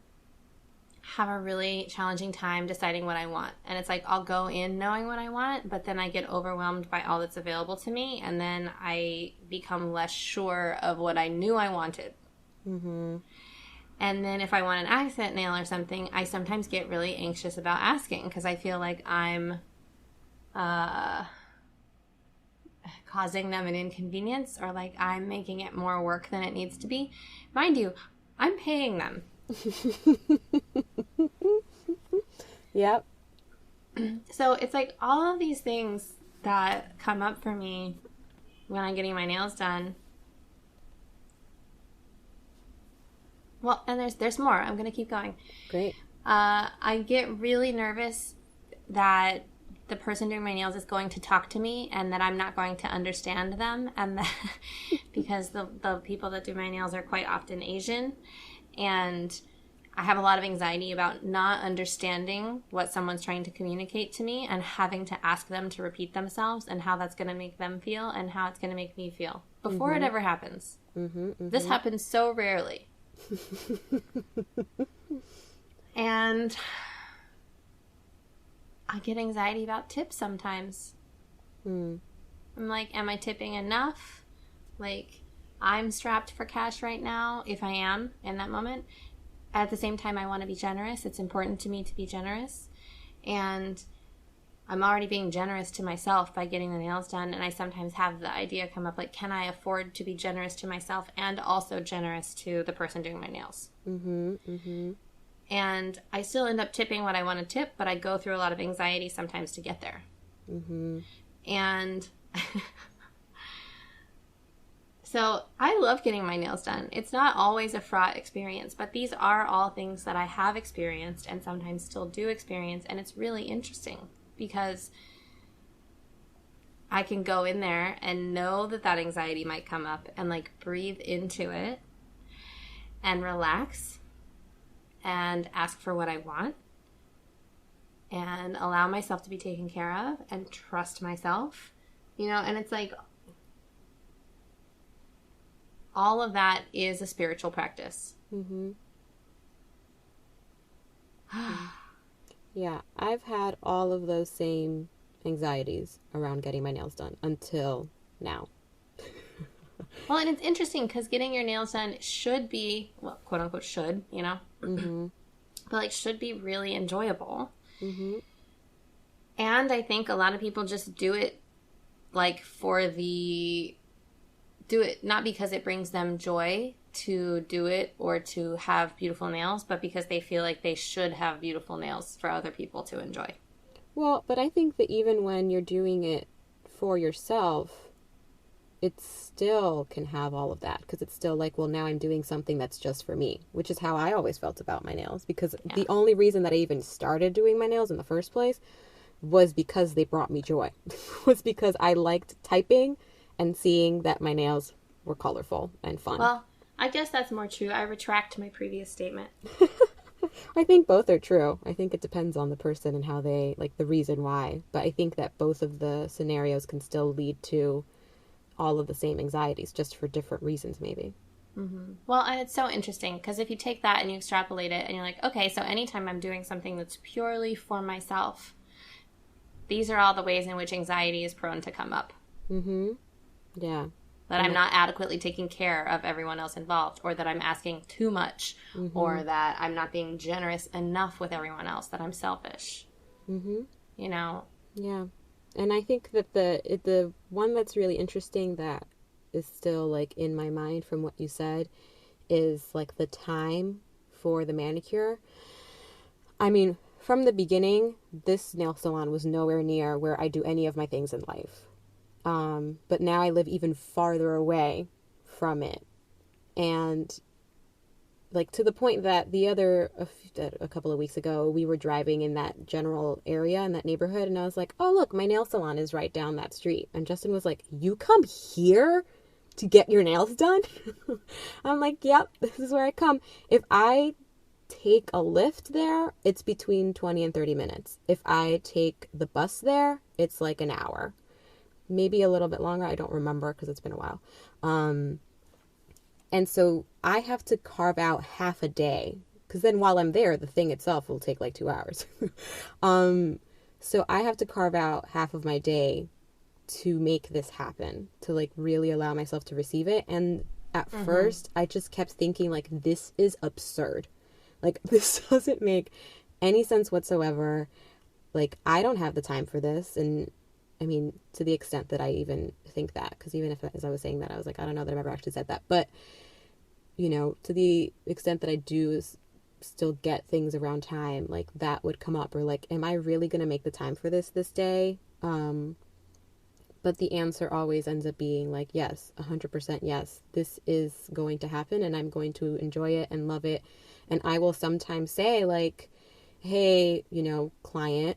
have a really challenging time deciding what I want. And it's like I'll go in knowing what I want, but then I get overwhelmed by all that's available to me, and then I become less sure of what I knew I wanted. Mm-hmm. And then if I want an accent nail or something, I sometimes get really anxious about asking because I feel like I'm causing them an inconvenience or like I'm making it more work than it needs to be. Mind you, I'm paying them. Yep. So it's like all of these things that come up for me when I'm getting my nails done. Well, and there's more. I'm going to keep going. Great. I get really nervous that the person doing my nails is going to talk to me and that I'm not going to understand them, and that because the people that do my nails are quite often Asian, and I have a lot of anxiety about not understanding what someone's trying to communicate to me and having to ask them to repeat themselves and how that's going to make them feel and how it's going to make me feel. before it ever happens. This happens so rarely. And I get anxiety about tips sometimes. I'm like, am I tipping enough? Like, I'm strapped for cash right now, if I am in that moment. At the same time, I want to be generous. It's important to me to be generous. And I'm already being generous to myself by getting the nails done. And I sometimes have the idea come up, like, can I afford to be generous to myself and also generous to the person doing my nails? And I still end up tipping what I want to tip, but I go through a lot of anxiety sometimes to get there. And so I love getting my nails done. It's not always a fraught experience, but these are all things that I have experienced and sometimes still do experience. And it's really interesting because I can go in there and know that that anxiety might come up and like breathe into it and relax and ask for what I want and allow myself to be taken care of and trust myself, you know, and it's like all of that is a spiritual practice. Yeah, I've had all of those same anxieties around getting my nails done until now. Well, and it's interesting because getting your nails done should be, well, quote unquote should, you know, but like should be really enjoyable. And I think a lot of people just do it like do it not because it brings them joy to do it or to have beautiful nails, but because they feel like they should have beautiful nails for other people to enjoy. Well, but I think that even when you're doing it for yourself, it still can have all of that because it's still like, well, now I'm doing something that's just for me, which is how I always felt about my nails because the only reason that I even started doing my nails in the first place was because they brought me joy. Was because I liked typing and seeing that my nails were colorful and fun. Well, I guess that's more true. I retract my previous statement. I think both are true. I think it depends on the person and how they, like the reason why. But I think that both of the scenarios can still lead to all of the same anxieties, just for different reasons maybe. Well, and it's so interesting because if you take that and you extrapolate it and you're like, okay, so anytime I'm doing something that's purely for myself, these are all the ways in which anxiety is prone to come up. Yeah. That I'm not adequately taking care of everyone else involved, or that I'm asking too much, or that I'm not being generous enough with everyone else, that I'm selfish. You know? Yeah. And I think that the one that's really interesting that is still like in my mind from what you said is like the time for the manicure. I mean, from the beginning, this nail salon was nowhere near where I do any of my things in life. But now I live even farther away from it. And like to the point that a couple of weeks ago, we were driving in that general area in that neighborhood. And I was like, oh, look, my nail salon is right down that street. And Justin was like, you come here to get your nails done? I'm like, yep, this is where I come. If I take a lift there, it's between 20 and 30 minutes. If I take the bus there, it's like an hour. Maybe a little bit longer. I don't remember because it's been a while. And so I have to carve out half a day because then while I'm there, the thing itself will take like 2 hours. So I have to carve out half of my day to make this happen, to like really allow myself to receive it. And at first I just kept thinking like, this is absurd. Like this doesn't make any sense whatsoever. Like I don't have the time for this. And I mean, to the extent that I even think that, because even if as I was saying that, I was like, I don't know that I've ever actually said that. But, you know, to the extent that I do still get things around time, like that would come up. Or like, am I really going to make the time for this day? But the answer always ends up being like, yes, 100% yes. This is going to happen and I'm going to enjoy it and love it. And I will sometimes say like, hey, you know, client,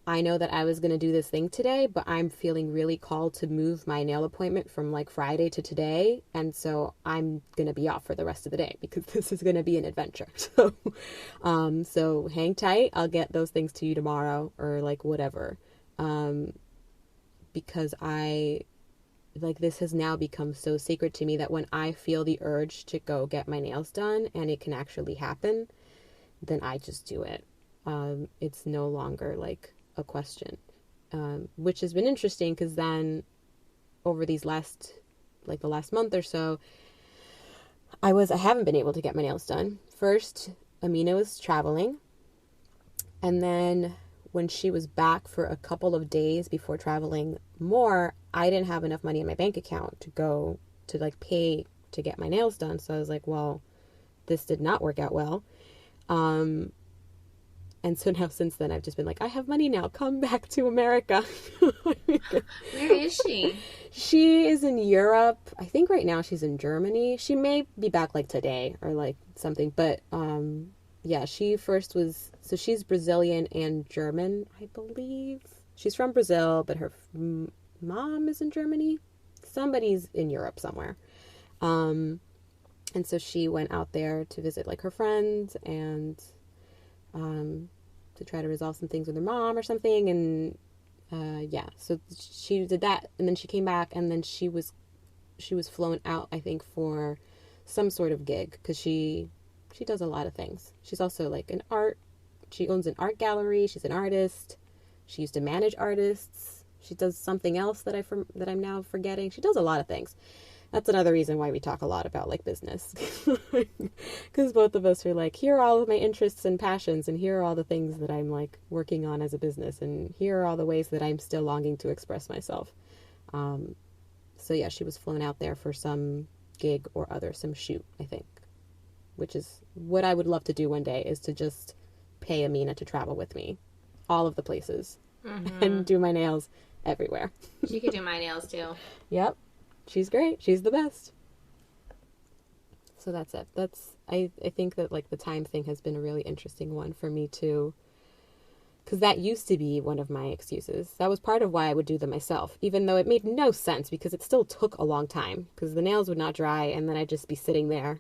I know that I was going to do this thing today, but I'm feeling really called to move my nail appointment from like Friday to today. And so I'm going to be off for the rest of the day because this is going to be an adventure. So hang tight. I'll get those things to you tomorrow or like whatever. Because I like, this has now become so sacred to me that when I feel the urge to go get my nails done and it can actually happen, then I just do it. It's no longer like a question, which has been interesting because then over the last month or so, I haven't been able to get my nails done. First, Amina was traveling, and then when she was back for a couple of days before traveling more, I didn't have enough money in my bank account to go to like pay to get my nails done. So I was like, well, this did not work out well. And so now since then, I've just been like, I have money now. Come back to America. Where is she? She is in Europe. I think right now she's in Germany. She may be back like today or like something. But yeah, she first was, so she's Brazilian and German, I believe. She's from Brazil, but her mom is in Germany. Somebody's in Europe somewhere. And so she went out there to visit like her friends and to try to resolve some things with her mom or something. And yeah, so she did that, and then she came back, and then she was flown out, I think, for some sort of gig, because she does a lot of things. She's also like she owns an art gallery. She's an artist. She used to manage artists. She does something else that I'm now forgetting. She does a lot of things. That's another reason why we talk a lot about like business, because both of us are like, here are all of my interests and passions, and here are all the things that I'm like working on as a business, and here are all the ways that I'm still longing to express myself. So yeah, she was flown out there for some gig or other, some shoot, I think, which is what I would love to do one day, is to just pay Amina to travel with me all of the places and do my nails everywhere. She could do my nails too. Yep. She's great. She's the best. So that's it. I think that like the time thing has been a really interesting one for me too. Because that used to be one of my excuses. That was part of why I would do them myself, even though it made no sense because it still took a long time, because the nails would not dry and then I'd just be sitting there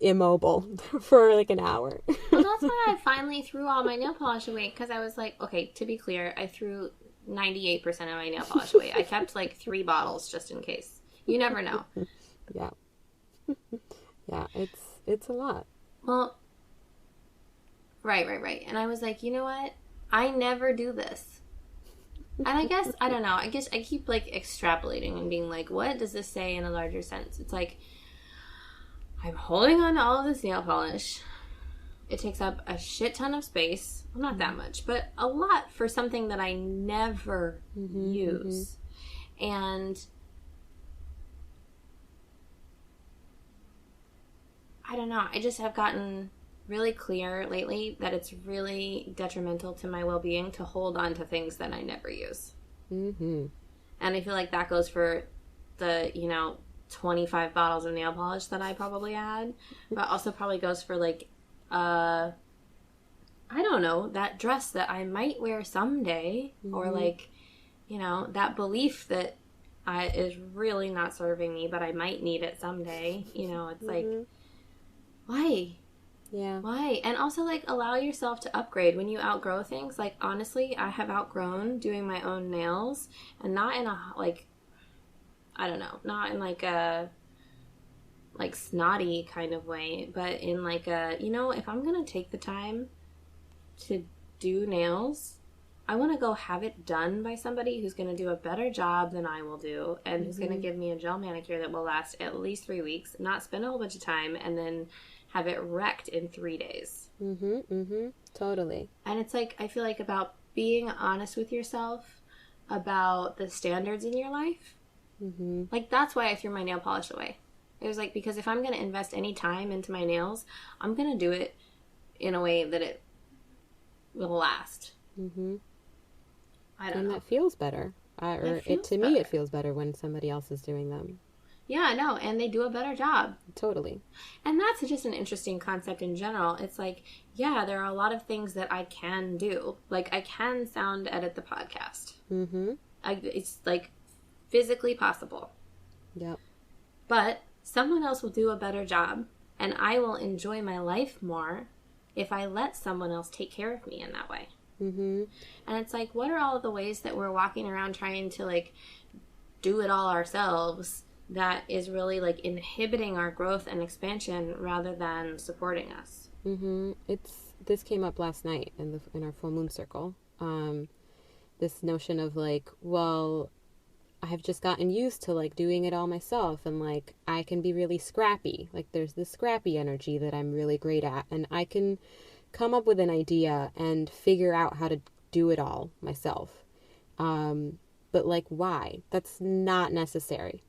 immobile for like an hour. Well, that's why I finally threw all my nail polish away, because I was like, okay, to be clear, I threw 98% of my nail polish away. I kept like 3 bottles just in case. You never know. Yeah. Yeah, it's a lot. Well, right. And I was like, you know what? I never do this. And I guess, I don't know, I guess I keep like extrapolating and being like, what does this say in a larger sense? It's like, I'm holding on to all of this nail polish. It takes up a shit ton of space. Well, not that much, but a lot for something that I never use. And I don't know. I just have gotten really clear lately that it's really detrimental to my well-being to hold on to things that I never use. And I feel like that goes for the, 25 bottles of nail polish that I probably had, but also probably goes for like, I don't know, that dress that I might wear someday, or like, that belief that is really not serving me, but I might need it someday. It's like, why? Yeah. Why? And also, like, allow yourself to upgrade when you outgrow things. Like, honestly, I have outgrown doing my own nails, and not in a, like, I don't know, not in like a like snotty kind of way, but in like a, if I'm going to take the time to do nails, I want to go have it done by somebody who's going to do a better job than I will do, and who's going to give me a gel manicure that will last at least 3 weeks, not spend a whole bunch of time, and then have it wrecked in 3 days. Totally. And it's like, I feel like about being honest with yourself about the standards in your life. Like, that's why I threw my nail polish away. It was like, because if I'm going to invest any time into my nails, I'm going to do it in a way that it will last. I don't know. And that feels better. To me, it feels better when somebody else is doing them. Yeah, no, and they do a better job. Totally. And that's just an interesting concept in general. It's like, yeah, there are a lot of things that I can do. Like, I can sound edit the podcast. It's like physically possible. Yep. But someone else will do a better job, and I will enjoy my life more if I let someone else take care of me in that way. And it's like, what are all of the ways that we're walking around trying to like do it all ourselves that is really like inhibiting our growth and expansion rather than supporting us. This came up last night in our full moon circle. This notion of like, well, I've just gotten used to like doing it all myself, and like I can be really scrappy. Like there's this scrappy energy that I'm really great at, and I can come up with an idea and figure out how to do it all myself. But like, why? That's not necessary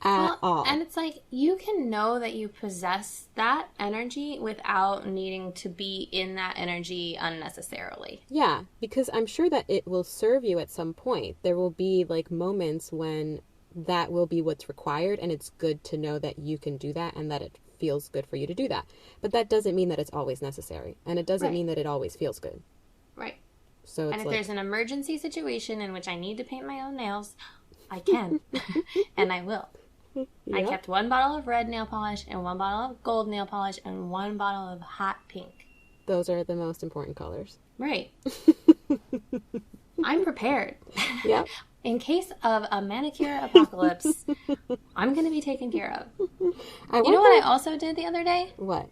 at all. And it's like, you can know that you possess that energy without needing to be in that energy unnecessarily. Yeah, because I'm sure that it will serve you at some point. There will be like moments when that will be what's required, and it's good to know that you can do that and that it feels good for you to do that. But that doesn't mean that it's always necessary, and it doesn't mean that it always feels good. Right. So it's and if there's an emergency situation in which I need to paint my own nails, I can. And I will. Yep. I kept 1 bottle of red nail polish and 1 bottle of gold nail polish and 1 bottle of hot pink. Those are the most important colors. Right. I'm prepared. Yep. In case of a manicure apocalypse, I'm going to be taken care of. You know what I also did the other day? What?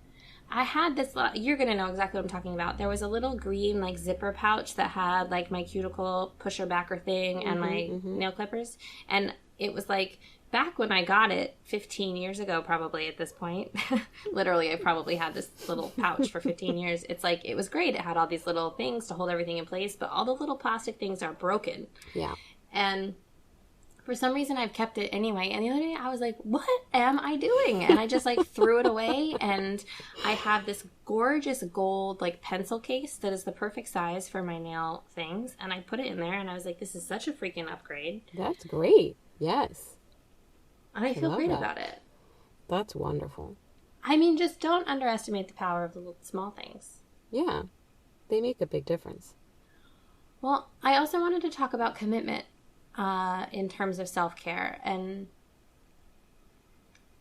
I had this, you're going to know exactly what I'm talking about. There was a little green, like, zipper pouch that had, like, my cuticle pusher backer thing and my nail clippers. And it was, like, back when I got it 15 years ago, probably at this point. Literally, I probably had this little pouch for 15 years. It's, like, it was great. It had all these little things to hold everything in place, but all the little plastic things are broken. Yeah. And for some reason, I've kept it anyway. And the other day, I was like, what am I doing? And I just, like, threw it away. And I have this gorgeous gold, like, pencil case that is the perfect size for my nail things. And I put it in there, and I was like, this is such a freaking upgrade. That's great. Yes. And I feel great about it. That's wonderful. I mean, just don't underestimate the power of the little small things. Yeah. They make a big difference. Well, I also wanted to talk about commitment. In terms of self-care. And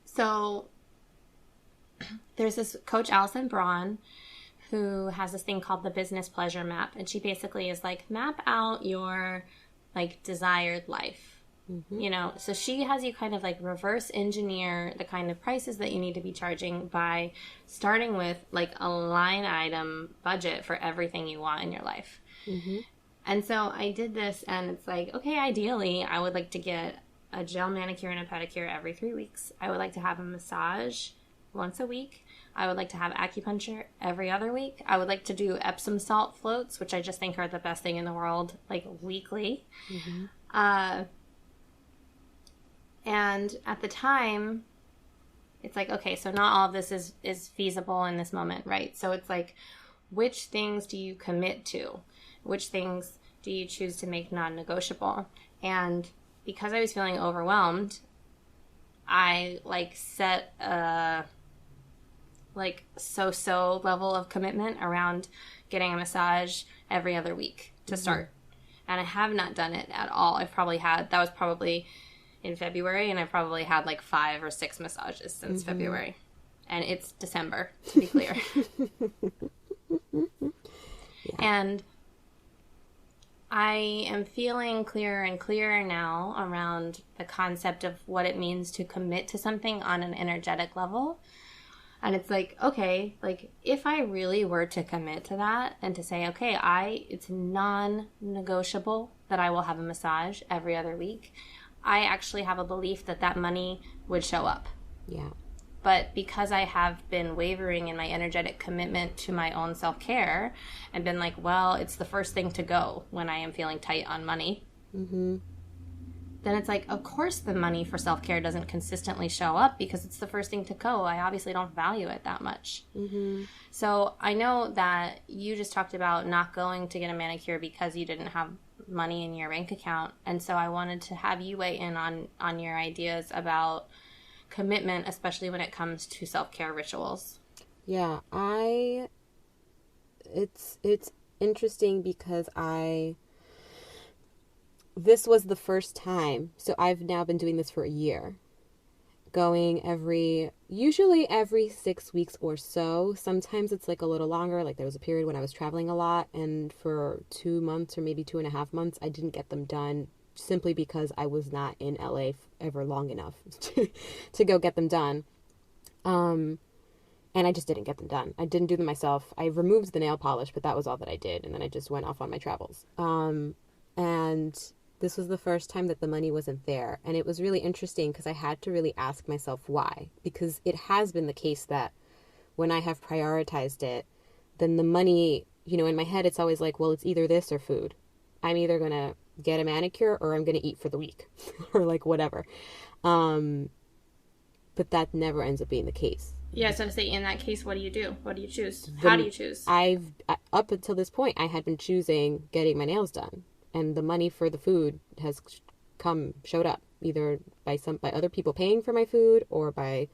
so there's this coach, Alison Braun, who has this thing called the business pleasure map. And she basically is like, map out your like desired life. You know, so she has you kind of like reverse engineer the kind of prices that you need to be charging by starting with like a line item budget for everything you want in your life. And so I did this, and it's like, okay, ideally, I would like to get a gel manicure and a pedicure every 3 weeks. I would like to have a massage once a week. I would like to have acupuncture every other week. I would like to do Epsom salt floats, which I just think are the best thing in the world, like weekly. And at the time, it's like, okay, so not all of this is feasible in this moment, right? So it's like, which things do you commit to? Which things do you choose to make non-negotiable? And because I was feeling overwhelmed, I like set a like so-so level of commitment around getting a massage every other week to start. And I have not done it at all. That was probably in February, and I've probably had like 5 or 6 massages since February. And it's December, to be clear. And I am feeling clearer and clearer now around the concept of what it means to commit to something on an energetic level. And it's like, okay, like if I really were to commit to that and to say, okay, it's non-negotiable that I will have a massage every other week, I actually have a belief that that money would show up. Yeah. But because I have been wavering in my energetic commitment to my own self-care and been like, well, it's the first thing to go when I am feeling tight on money, then it's like, of course the money for self-care doesn't consistently show up because it's the first thing to go. I obviously don't value it that much. So I know that you just talked about not going to get a manicure because you didn't have money in your bank account. And so I wanted to have you weigh in on your ideas about commitment, especially when it comes to self-care rituals. Yeah, it's interesting because this was the first time, so I've now been doing this for a year, going usually every 6 weeks or so. Sometimes it's like a little longer, like there was a period when I was traveling a lot, and for 2 months or maybe 2.5 months, I didn't get them done simply because I was not in LA ever long enough to go get them done. And I just didn't get them done. I didn't do them myself. I removed the nail polish, but that was all that I did. And then I just went off on my travels. And this was the first time that the money wasn't there. And it was really interesting because I had to really ask myself why. Because it has been the case that when I have prioritized it, then the money, in my head, it's always like, well, it's either this or food. I'm either going to get a manicure or I'm going to eat for the week or like whatever. But that never ends up being the case. Yeah, so to say, in that case, what do you do? What do you choose? How do you choose? Up until this point, I had been choosing getting my nails done. And the money for the food has showed up either by other people paying for my food or by,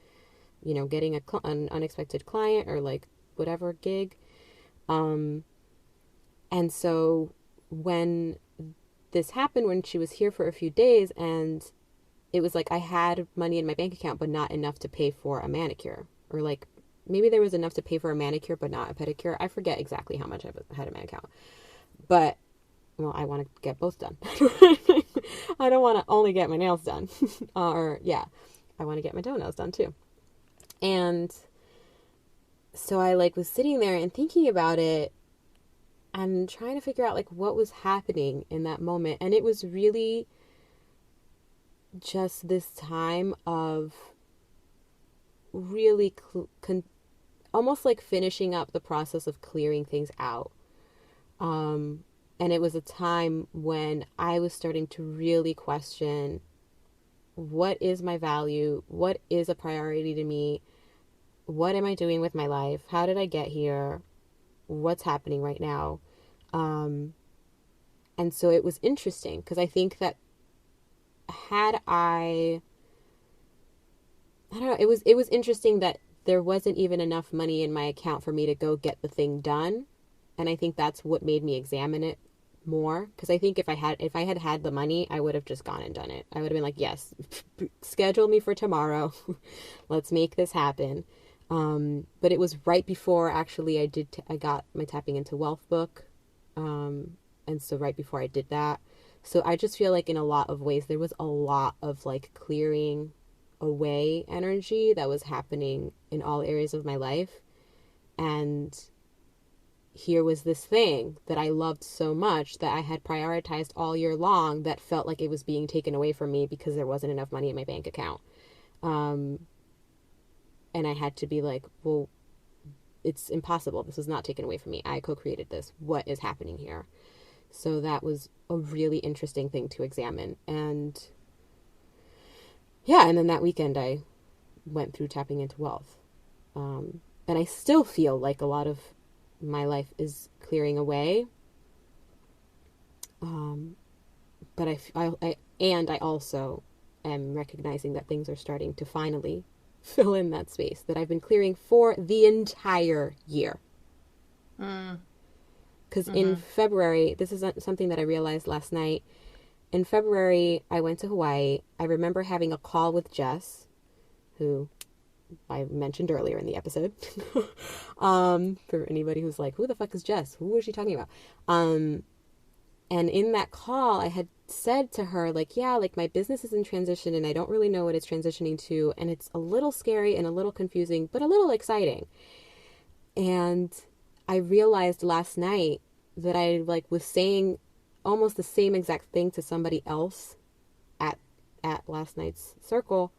getting an unexpected client or like whatever gig. And so when this happened, when she was here for a few days, and it was like I had money in my bank account, but not enough to pay for a manicure. Or like maybe there was enough to pay for a manicure, but not a pedicure. I forget exactly how much I had in my account. But, well, I want to get both done. I don't want to only get my nails done. I want to get my toenails done too. And so I like was sitting there and thinking about it and trying to figure out like what was happening in that moment. And it was really just this time of really almost like finishing up the process of clearing things out. And it was a time when I was starting to really question, what is my value? What is a priority to me? What am I doing with my life? How did I get here? What's happening right now? And so it was interesting because I think that had I don't know, it was interesting that there wasn't even enough money in my account for me to go get the thing done. And I think that's what made me examine it more. Because I think if I had the money, I would have just gone and done it. I would have been like, yes, schedule me for tomorrow. Let's make this happen. But it was right before actually I got my Tapping into Wealth book. And so right before I did that. So I just feel like in a lot of ways, there was a lot of like clearing away energy that was happening in all areas of my life. And here was this thing that I loved so much that I had prioritized all year long that felt like it was being taken away from me because there wasn't enough money in my bank account. And I had to be like, well, it's impossible. This was not taken away from me. I co-created this. What is happening here? So that was a really interesting thing to examine. And yeah, and then that weekend I went through Tapping into Wealth. And I still feel like a lot of my life is clearing away. But I also am recognizing that things are starting to finally fill in that space that I've been clearing for the entire year. Because in February, this is something that I realized last night. In February, I went to Hawaii. I remember having a call with Jess, who I mentioned earlier in the episode. For anybody who's like, who the fuck is Jess? Who was she talking about? And in that call, I had said to her, like, yeah, like my business is in transition and I don't really know what it's transitioning to. And it's a little scary and a little confusing, but a little exciting. And I realized last night that I like was saying almost the same exact thing to somebody else at last night's circle.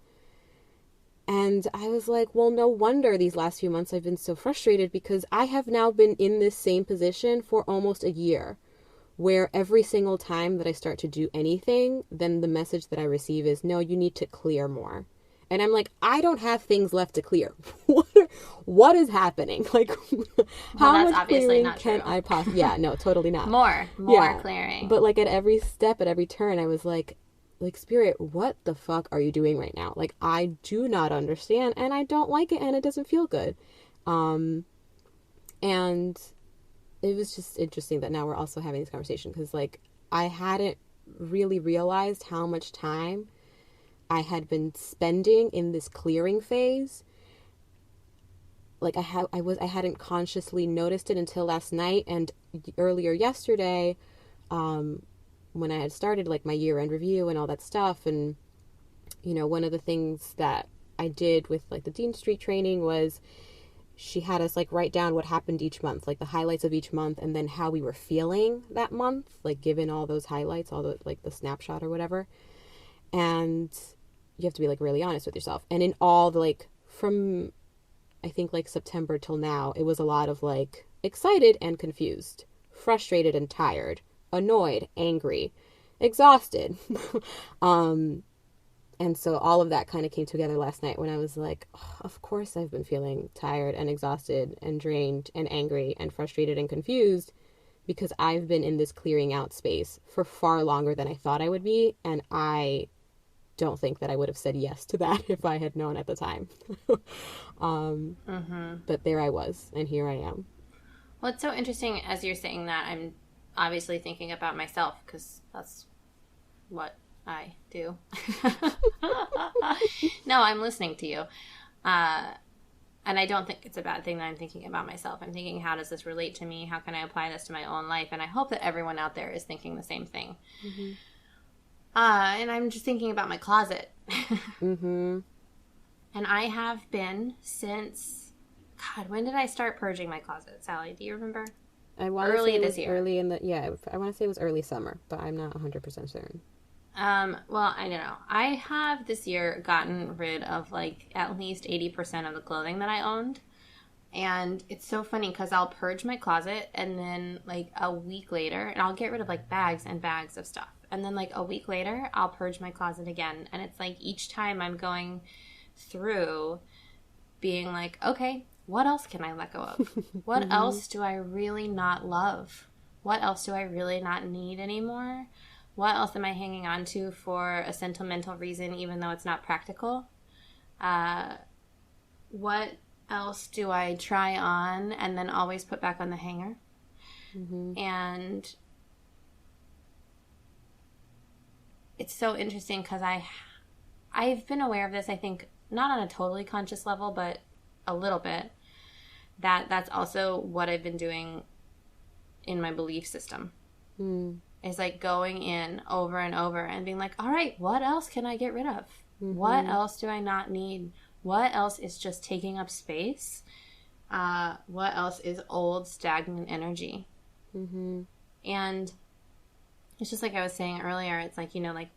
And I was like, well, no wonder these last few months I've been so frustrated because I have now been in this same position for almost a year, where every single time that I start to do anything, then the message that I receive is, no, you need to clear more. And I'm like, I don't have things left to clear. What is happening? Like, how much clearing can I possibly? Yeah, no, totally not. More clearing. But like at every step, at every turn, I was like, Spirit, what the fuck are you doing right now? Like, I do not understand, and I don't like it, and it doesn't feel good. And it was just interesting that now we're also having this conversation because, like, I hadn't really realized how much time I had been spending in this clearing phase. Like, I hadn't consciously noticed it until last night, and earlier yesterday, when I had started like my year-end review and all that stuff, and one of the things that I did with like the Dean Street training was she had us like write down what happened each month, like the highlights of each month, and then how we were feeling that month, like given all those highlights, all the like the snapshot or whatever. And you have to be like really honest with yourself. And in all the like from I think like September till now, it was a lot of like excited and confused, frustrated and tired, annoyed, angry, exhausted. And so all of that kind of came together last night when I was like, oh, of course I've been feeling tired and exhausted and drained and angry and frustrated and confused, because I've been in this clearing out space for far longer than I thought I would be. And I don't think that I would have said yes to that if I had known at the time. But there I was, and here I am. Well, it's so interesting as you're saying that. I'm obviously thinking about myself, because that's what I do. No, I'm listening to you. And I don't think it's a bad thing that I'm thinking about myself. I'm thinking, how does this relate to me? How can I apply this to my own life? And I hope that everyone out there is thinking the same thing. Mm-hmm. And I'm just thinking about my closet. Mm-hmm. And I have been since, God, when did I start purging my closet, Sally? Do you remember? I want to say this year. Early in the, yeah, I want to say it was early summer, but I'm not 100% certain. Well, I don't know. I have this year gotten rid of like at least 80% of the clothing that I owned. And it's so funny because I'll purge my closet and then like a week later, and I'll get rid of like bags and bags of stuff. And then like a week later, I'll purge my closet again. And it's like each time I'm going through being like, okay, what else can I let go of? What mm-hmm. else do I really not love? What else do I really not need anymore? What else am I hanging on to for a sentimental reason, even though it's not practical? What else do I try on and then always put back on the hanger? Mm-hmm. And it's so interesting because I've been aware of this, I think, not on a totally conscious level, but a little bit. That's also what I've been doing in my belief system. Mm. Is like going in over and over and being like, all right, what else can I get rid of? Mm-hmm. What else do I not need? What else is just taking up space? What else is old, stagnant energy? Mm-hmm. And it's just like I was saying earlier, it's like, like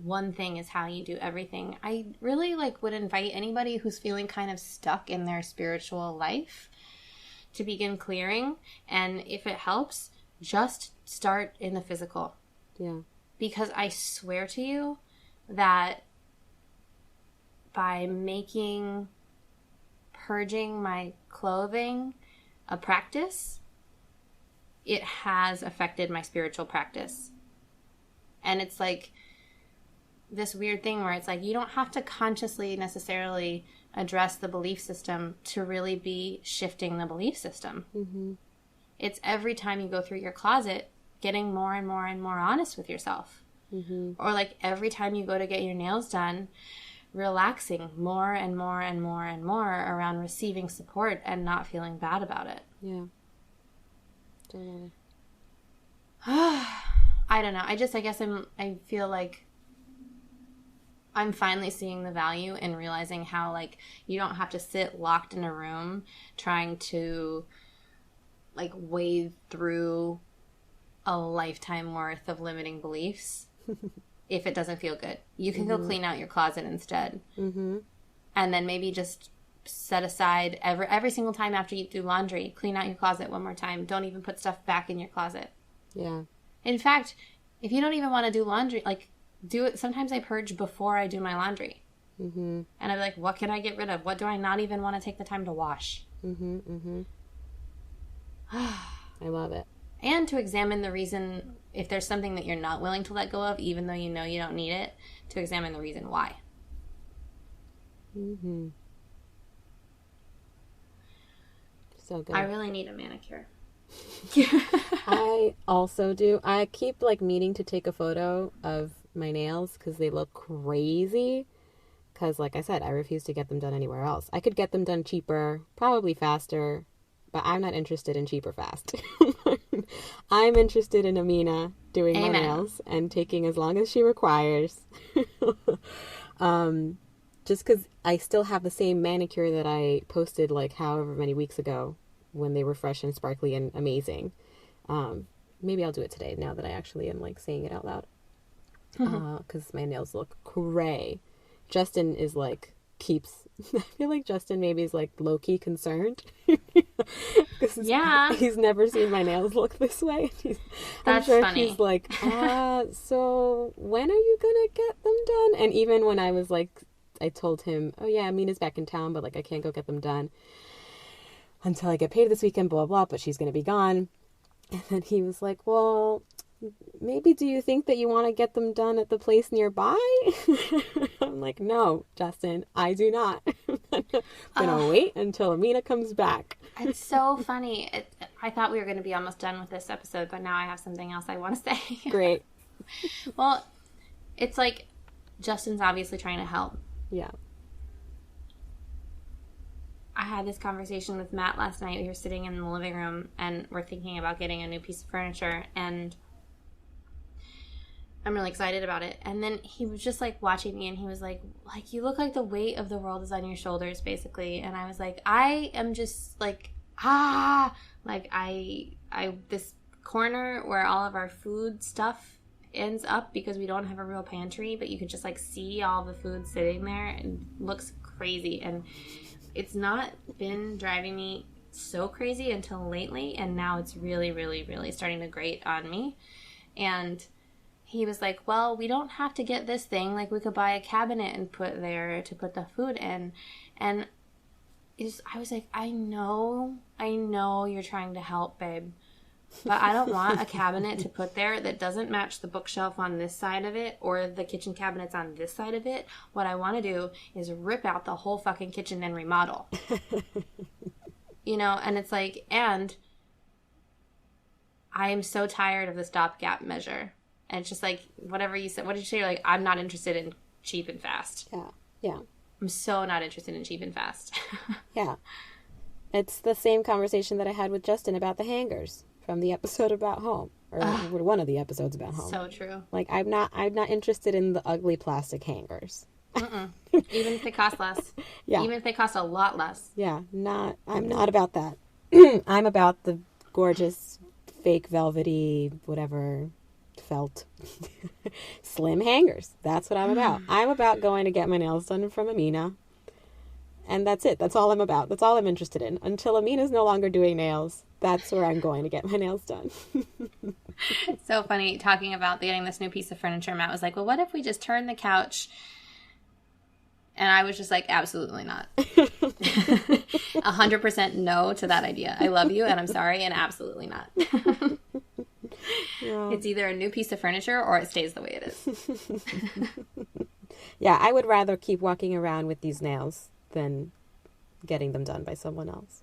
one thing is how you do everything. I really like would invite anybody who's feeling kind of stuck in their spiritual life to begin clearing. And if it helps, just start in the physical. Yeah. Because I swear to you that by making purging my clothing a practice, it has affected my spiritual practice. And it's like this weird thing where it's like you don't have to consciously necessarily address the belief system to really be shifting the belief system. Mm-hmm. It's every time you go through your closet, getting more and more and more honest with yourself. Mm-hmm. Or like every time you go to get your nails done, relaxing more and more and more and more around receiving support and not feeling bad about it. Yeah. Totally. I don't know. I guess I feel like I'm finally seeing the value in realizing how like you don't have to sit locked in a room trying to like wade through a lifetime worth of limiting beliefs if it doesn't feel good. You can mm-hmm. go clean out your closet instead. Mm-hmm. And then maybe just set aside every single time after you do laundry, clean out your closet one more time. Don't even put stuff back in your closet. Yeah. In fact, if you don't even want to do laundry, like do it. Sometimes I purge before I do my laundry. Mm-hmm. And I'm like, what can I get rid of? What do I not even want to take the time to wash? Mm-hmm, mm-hmm. I love it. And to examine the reason, if there's something that you're not willing to let go of, even though you know you don't need it, to examine the reason why. Mm-hmm. So good. I really need a manicure. I also do. I keep like meaning to take a photo of my nails because they look crazy. Because like I said, I refuse to get them done anywhere else. I could get them done cheaper, probably faster, but I'm not interested in cheap or fast. I'm interested in Amina doing my nails and taking as long as she requires. Just because I still have the same manicure that I posted like however many weeks ago when they were fresh and sparkly and amazing. Maybe I'll do it today now that I actually am like saying it out loud. Because my nails look cray. Justin is like I feel like Justin maybe is like low-key concerned. Yeah. He's never seen my nails look this way. That's funny. He's like, so when are you gonna get them done? And even when I was like, I told him, oh yeah, Amina's back in town, but like I can't go get them done until I get paid this weekend, blah, blah, but she's gonna be gone. And then he was like, well, maybe do you think that you want to get them done at the place nearby? I'm like, no, Justin, I do not. I'm gonna wait until Amina comes back. It's so funny. I thought we were going to be almost done with this episode, but now I have something else I want to say. Great. Well, it's like Justin's obviously trying to help. Yeah. I had this conversation with Matt last night. We were sitting in the living room and we're thinking about getting a new piece of furniture, and I'm really excited about it. And then he was just like watching me and he was like, you look like the weight of the world is on your shoulders, basically. And I was like, I am just like, like I this corner where all of our food stuff ends up, because we don't have a real pantry, but you could just like see all the food sitting there, and looks crazy. And it's not been driving me so crazy until lately, and now it's really, really, really starting to grate on me. And he was like, well, we don't have to get this thing. Like, we could buy a cabinet and put there to put the food in. And I was like, I know you're trying to help, babe. But I don't want a cabinet to put there that doesn't match the bookshelf on this side of it or the kitchen cabinets on this side of it. What I want to do is rip out the whole fucking kitchen and remodel. And it's like, and I am so tired of the stopgap measure. And it's just like, whatever you said, what did you say? You're like, I'm not interested in cheap and fast. Yeah. I'm so not interested in cheap and fast. Yeah. It's the same conversation that I had with Justin about the hangers from the episode about home, or one of the episodes about home. So true. Like, I'm not interested in the ugly plastic hangers. Even if they cost less. Yeah. Even if they cost a lot less. Yeah. I'm not about that. I'm about the gorgeous, fake velvety, whatever, felt slim hangers. That's what I'm about. I'm about going to get my nails done from Amina. And that's it. That's all I'm about. That's all I'm interested in. Until Amina's no longer doing nails, that's where I'm going to get my nails done. It's so funny talking about getting this new piece of furniture. Matt was like, well, what if we just turn the couch? And I was just like, absolutely not. 100% no to that idea. I love you and I'm sorry, and absolutely not. Yeah. It's either a new piece of furniture or it stays the way it is. Yeah, I would rather keep walking around with these nails than getting them done by someone else.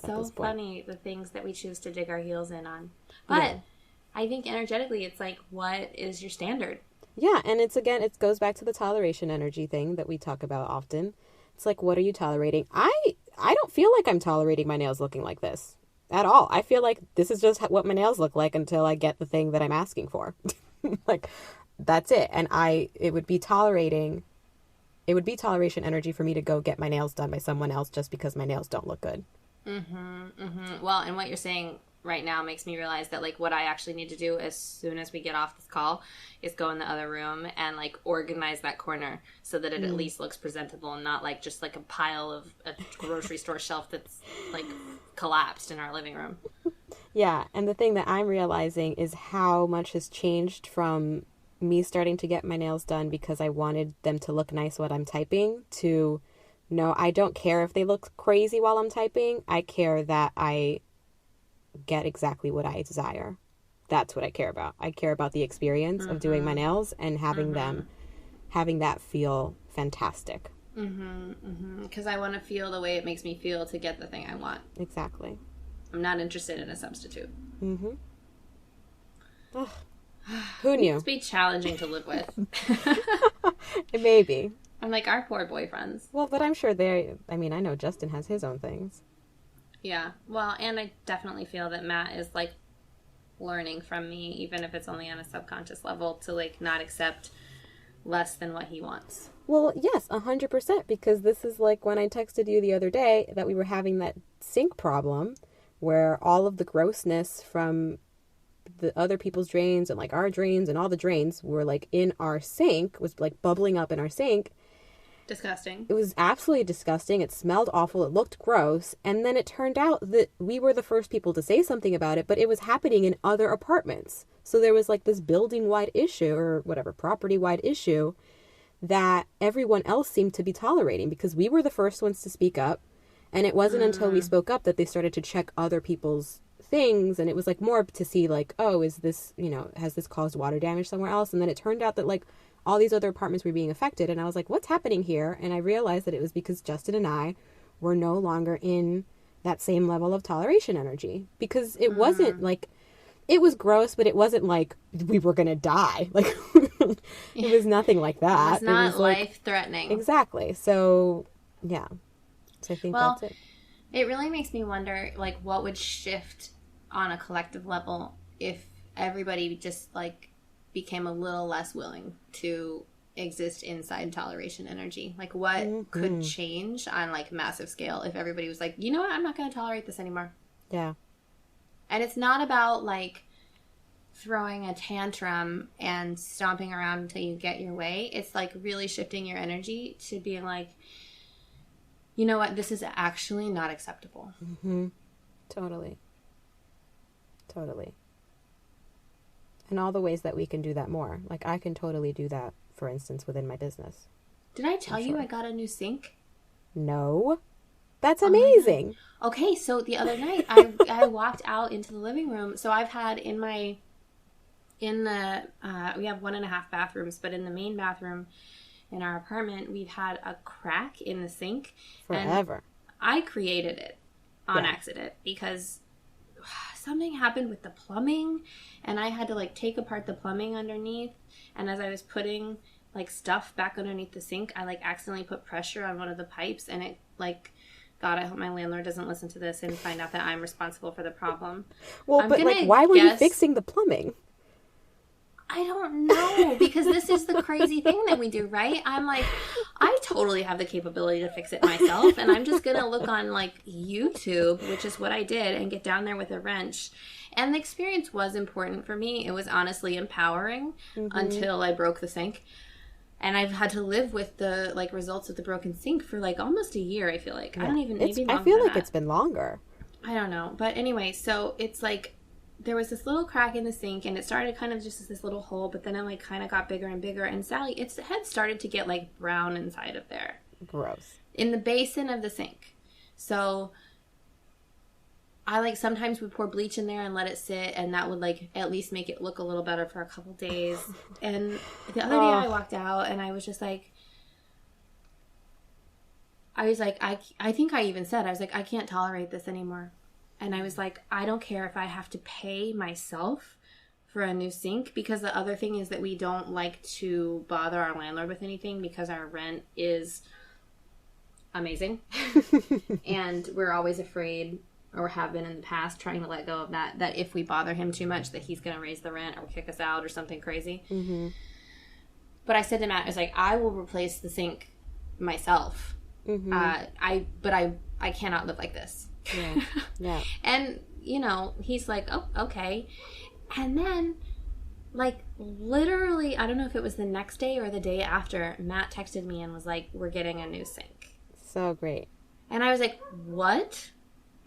So funny, the things that we choose to dig our heels in on. But yeah. I think energetically, it's like, what is your standard? Yeah, and it goes back to the toleration energy thing that we talk about often. It's like, what are you tolerating? I don't feel like I'm tolerating my nails looking like this at all. I feel like this is just what my nails look like until I get the thing that I'm asking for. Like, that's it. And it would be toleration energy for me to go get my nails done by someone else just because my nails don't look good. Well, and what you're saying right now makes me realize that, like, what I actually need to do as soon as we get off this call is go in the other room and, like, organize that corner so that it at least looks presentable and not, like, just, like, a pile of a grocery store shelf that's, like, collapsed in our living room. Yeah, and the thing that I'm realizing is how much has changed from me starting to get my nails done because I wanted them to look nice while I'm typing to, no, I don't care if they look crazy while I'm typing. I care that I get exactly what I desire. That's what I care about. I care about the experience of doing my nails and having that feel fantastic. Because I want to feel the way it makes me feel to get the thing I want. Exactly. I'm not interested in a substitute. Ugh. Who knew? It's be challenging to live with. It may be. I'm like, our poor boyfriends. Well, but I'm sure I know Justin has his own things. Yeah. Well, and I definitely feel that Matt is, like, learning from me, even if it's only on a subconscious level, to like not accept less than what he wants. Well, yes, 100%, because this is like when I texted you the other day that we were having that sink problem where all of the grossness from the other people's drains and like our drains and all the drains were like in our sink, was like bubbling up in our sink. Disgusting. It was absolutely disgusting. It smelled awful. It looked gross. And then it turned out that we were the first people to say something about it, but it was happening in other apartments. So there was like this building-wide issue, or whatever, property-wide issue, that everyone else seemed to be tolerating because we were the first ones to speak up. And it wasn't until we spoke up that they started to check other people's things. And it was like more to see like, oh, is this, you know, has this caused water damage somewhere else? And then it turned out that like all these other apartments were being affected. And I was like, what's happening here? And I realized that it was because Justin and I were no longer in that same level of toleration energy, because it wasn't like, it was gross, but it wasn't like we were going to die. Like it was nothing like that. It was not like, life-threatening. Exactly. So, yeah. So I think that's it. It really makes me wonder, like, what would shift on a collective level if everybody just, like, became a little less willing to exist inside toleration energy? Like, what could change on, like, massive scale if everybody was like, you know what, I'm not going to tolerate this anymore. Yeah. And it's not about, like, throwing a tantrum and stomping around until you get your way. It's, like, really shifting your energy to being like, you know what, this is actually not acceptable. Mm-hmm. Totally. And all the ways that we can do that more. Like, I can totally do that, for instance, within my business. Did I tell you I got a new sink? No. That's amazing. Okay, so the other night I walked out into the living room. So I've had we have 1.5 bathrooms, but in the main bathroom in our apartment, we've had a crack in the sink. Forever. And I created it on accident because something happened with the plumbing, and I had to like take apart the plumbing underneath. And as I was putting like stuff back underneath the sink, I like accidentally put pressure on one of the pipes, and it like, God, I hope my landlord doesn't listen to this and find out that I'm responsible for the problem. Well, but like, why were you fixing the plumbing? I don't know, because this is the crazy thing that we do, right? I'm like, I totally have the capability to fix it myself, and I'm just going to look on, like, YouTube, which is what I did, and get down there with a wrench. And the experience was important for me. It was honestly empowering until I broke the sink. And I've had to live with the, like, results of the broken sink for, like, almost a year, I feel like. Yeah. I don't even, maybe longer I feel like that. It's been longer. I don't know. But anyway, so it's like, there was this little crack in the sink, and it started kind of just as this little hole, but then it like kind of got bigger and bigger, and Sally, its head started to get like brown inside of there. Gross. In the basin of the sink. So I like sometimes would pour bleach in there and let it sit, and that would like at least make it look a little better for a couple days. And the other day I walked out, and I was just like, I think I even said, I was like, I can't tolerate this anymore. And I was like, I don't care if I have to pay myself for a new sink, because the other thing is that we don't like to bother our landlord with anything because our rent is amazing. And we're always afraid, or have been in the past, trying to let go of that if we bother him too much, that he's going to raise the rent or kick us out or something crazy. Mm-hmm. But I said to Matt, I was like, I will replace the sink myself. Mm-hmm. I cannot live like this. Yeah. Yeah. And, you know, he's like, oh, okay. And then, like, literally, I don't know if it was the next day or the day after, Matt texted me and was like, we're getting a new sink. So great. And I was like, what?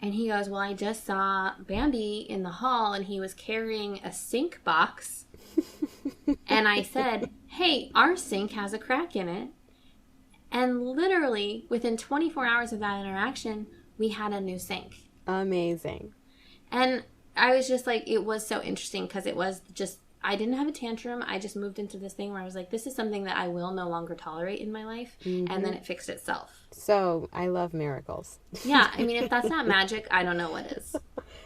And he goes, well, I just saw Bambi in the hall, and he was carrying a sink box. And I said, hey, our sink has a crack in it. And literally, within 24 hours of that interaction, we had a new sink. Amazing. And I was just like, it was so interesting, because it was just, I didn't have a tantrum. I just moved into this thing where I was like, this is something that I will no longer tolerate in my life. Mm-hmm. And then it fixed itself. So I love miracles. Yeah. I mean, if that's not magic, I don't know what is.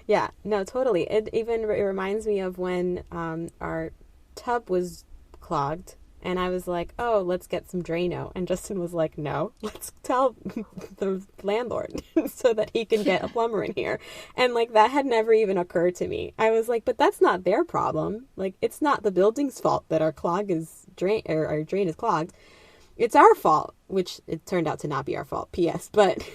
Yeah. No, totally. It reminds me of when our tub was clogged, And I was like, oh, let's get some Drano. And Justin was like, no, let's tell the landlord so that he can get a plumber in here. And like, that had never even occurred to me. I was like, but that's not their problem. Like, it's not the building's fault that our drain is clogged. It's our fault, which it turned out to not be our fault, P.S. But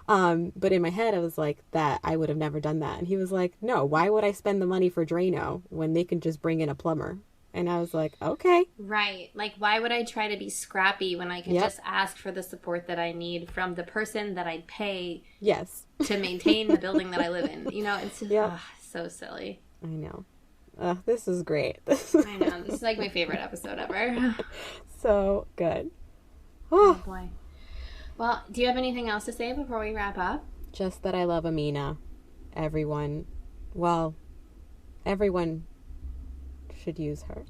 in my head, I was like, that I would have never done that. And he was like, no, why would I spend the money for Drano when they can just bring in a plumber? And I was like, okay. Right. Like, why would I try to be scrappy when I can just ask for the support that I need from the person that I pay to maintain the building that I live in? You know, it's just so silly. I know. This is great. I know. This is like my favorite episode ever. So good. Oh, boy. Well, do you have anything else to say before we wrap up? Just that I love Amina. Everyone should use her.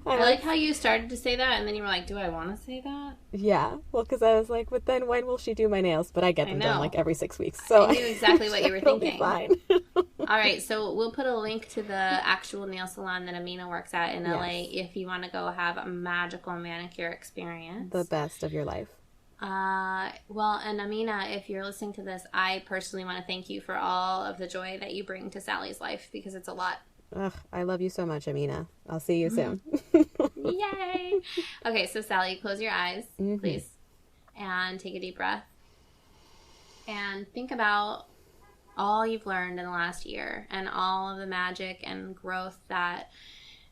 I like how you started to say that and then you were like, do I want to say that? Yeah. Well, because I was like, but then when will she do my nails? But I get them done like every 6 weeks. So I knew exactly what you were thinking. Fine. All right. So we'll put a link to the actual nail salon that Amina works at in LA if you want to go have a magical manicure experience. The best of your life. Well, and Amina, if you're listening to this, I personally want to thank you for all of the joy that you bring to Sally's life because it's a lot. Ugh, I love you so much, Amina. I'll see you soon. Yay! Okay, so Sally, close your eyes, please, and take a deep breath. And think about all you've learned in the last year and all of the magic and growth that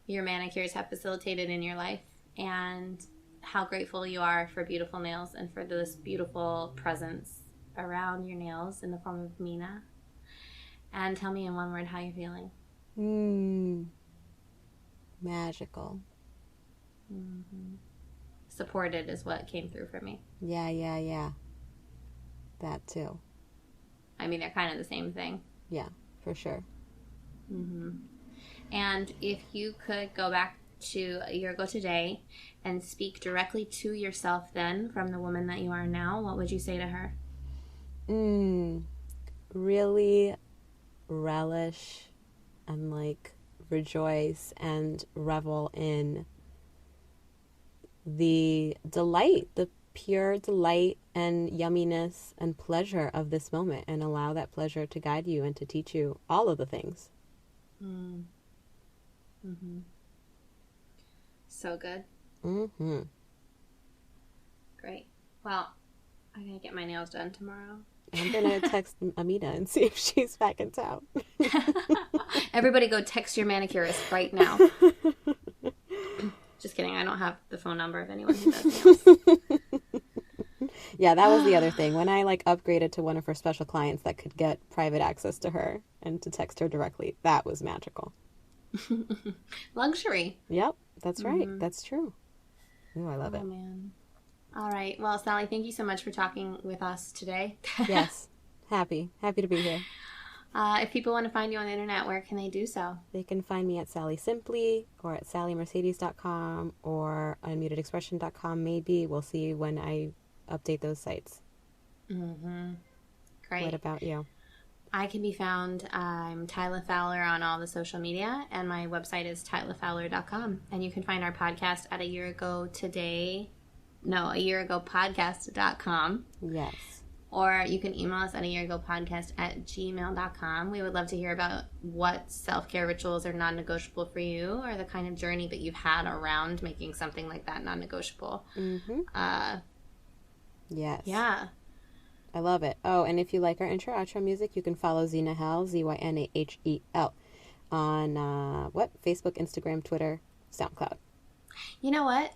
your manicures have facilitated in your life and how grateful you are for beautiful nails and for this beautiful presence around your nails in the form of Mina. And tell me in one word how you're feeling. Magical. Supported is what came through for me. Yeah. That too. I mean, they're kind of the same thing. Yeah, for sure. And if you could go back to a year ago today and speak directly to yourself then from the woman that you are now, what would you say to her? Really relish and like rejoice and revel in the delight, the pure delight and yumminess and pleasure of this moment, and allow that pleasure to guide you and to teach you all of the things. So good. Great. Well, I'm gonna get my nails done tomorrow. I'm gonna text Amina and see if she's back in town. Everybody go text your manicurist right now. Just kidding. I don't have the phone number of anyone who does nails. Yeah, that was the other thing. When I like upgraded to one of her special clients that could get private access to her and to text her directly, that was magical. Luxury. Yep, that's right. That's true. Oh, I love it. Man. All right. Well, Sally, thank you so much for talking with us today. Yes. Happy to be here. If people want to find you on the internet, where can they do so? They can find me at Sally Simply or at sallymercedes.com or unmutedexpression.com maybe. We'll see when I update those sites. Great. What about you? I can be found, I'm Tyla Fowler on all the social media, and my website is tylafowler.com. And you can find our podcast at ayearagopodcast.com. Yes. Or you can email us at ayearagopodcast@gmail.com. We would love to hear about what self-care rituals are non-negotiable for you, or the kind of journey that you've had around making something like that non-negotiable. Yes. Yeah. I love it. Oh, and if you like our intro outro music, you can follow Zynahel, Zynahel, on Facebook, Instagram, Twitter, SoundCloud. You know what?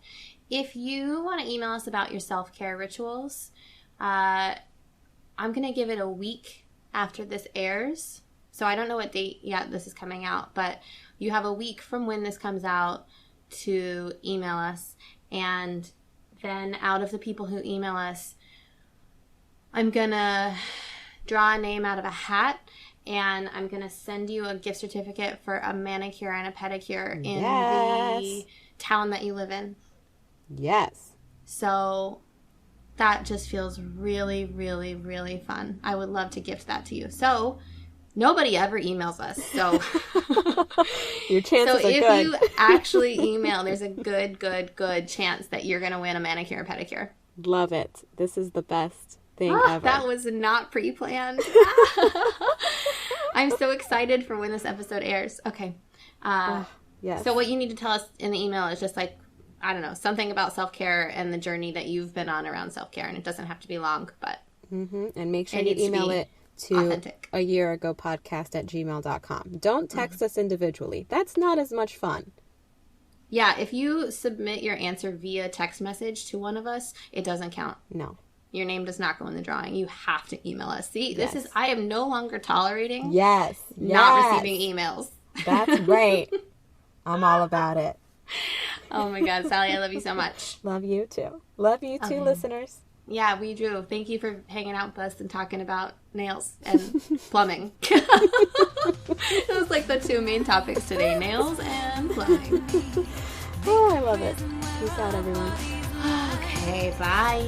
If you want to email us about your self-care rituals, I'm going to give it a week after this airs. So I don't know what date yet this is coming out, but you have a week from when this comes out to email us. And then out of the people who email us, I'm going to draw a name out of a hat, and I'm going to send you a gift certificate for a manicure and a pedicure in the town that you live in. Yes. So that just feels really, really, really fun. I would love to gift that to you. So Nobody ever emails us, so your chances are good. So if you actually email, there's a good chance that you're going to win a manicure and pedicure. Love it. This is the best thing ever. That was not pre-planned. I'm so excited for when this episode airs. Okay. Yes. So what you need to tell us in the email is just like, I don't know, something about self-care and the journey that you've been on around self-care. And it doesn't have to be long, but... And make sure you email it to authentic. ayearagopodcast@gmail.com. Don't text us individually. That's not as much fun. Yeah, if you submit your answer via text message to one of us, it doesn't count. No. Your name does not go in the drawing. You have to email us. See, this is, I am no longer tolerating not receiving emails. That's right. I'm all about it. Oh my God, Sally, I love you so much. Love you too. Love you too, listeners. Yeah, we do. Thank you for hanging out with us and talking about nails and plumbing. It was like the two main topics today, nails and plumbing. Oh, I love it. Peace out, everyone. Okay, bye.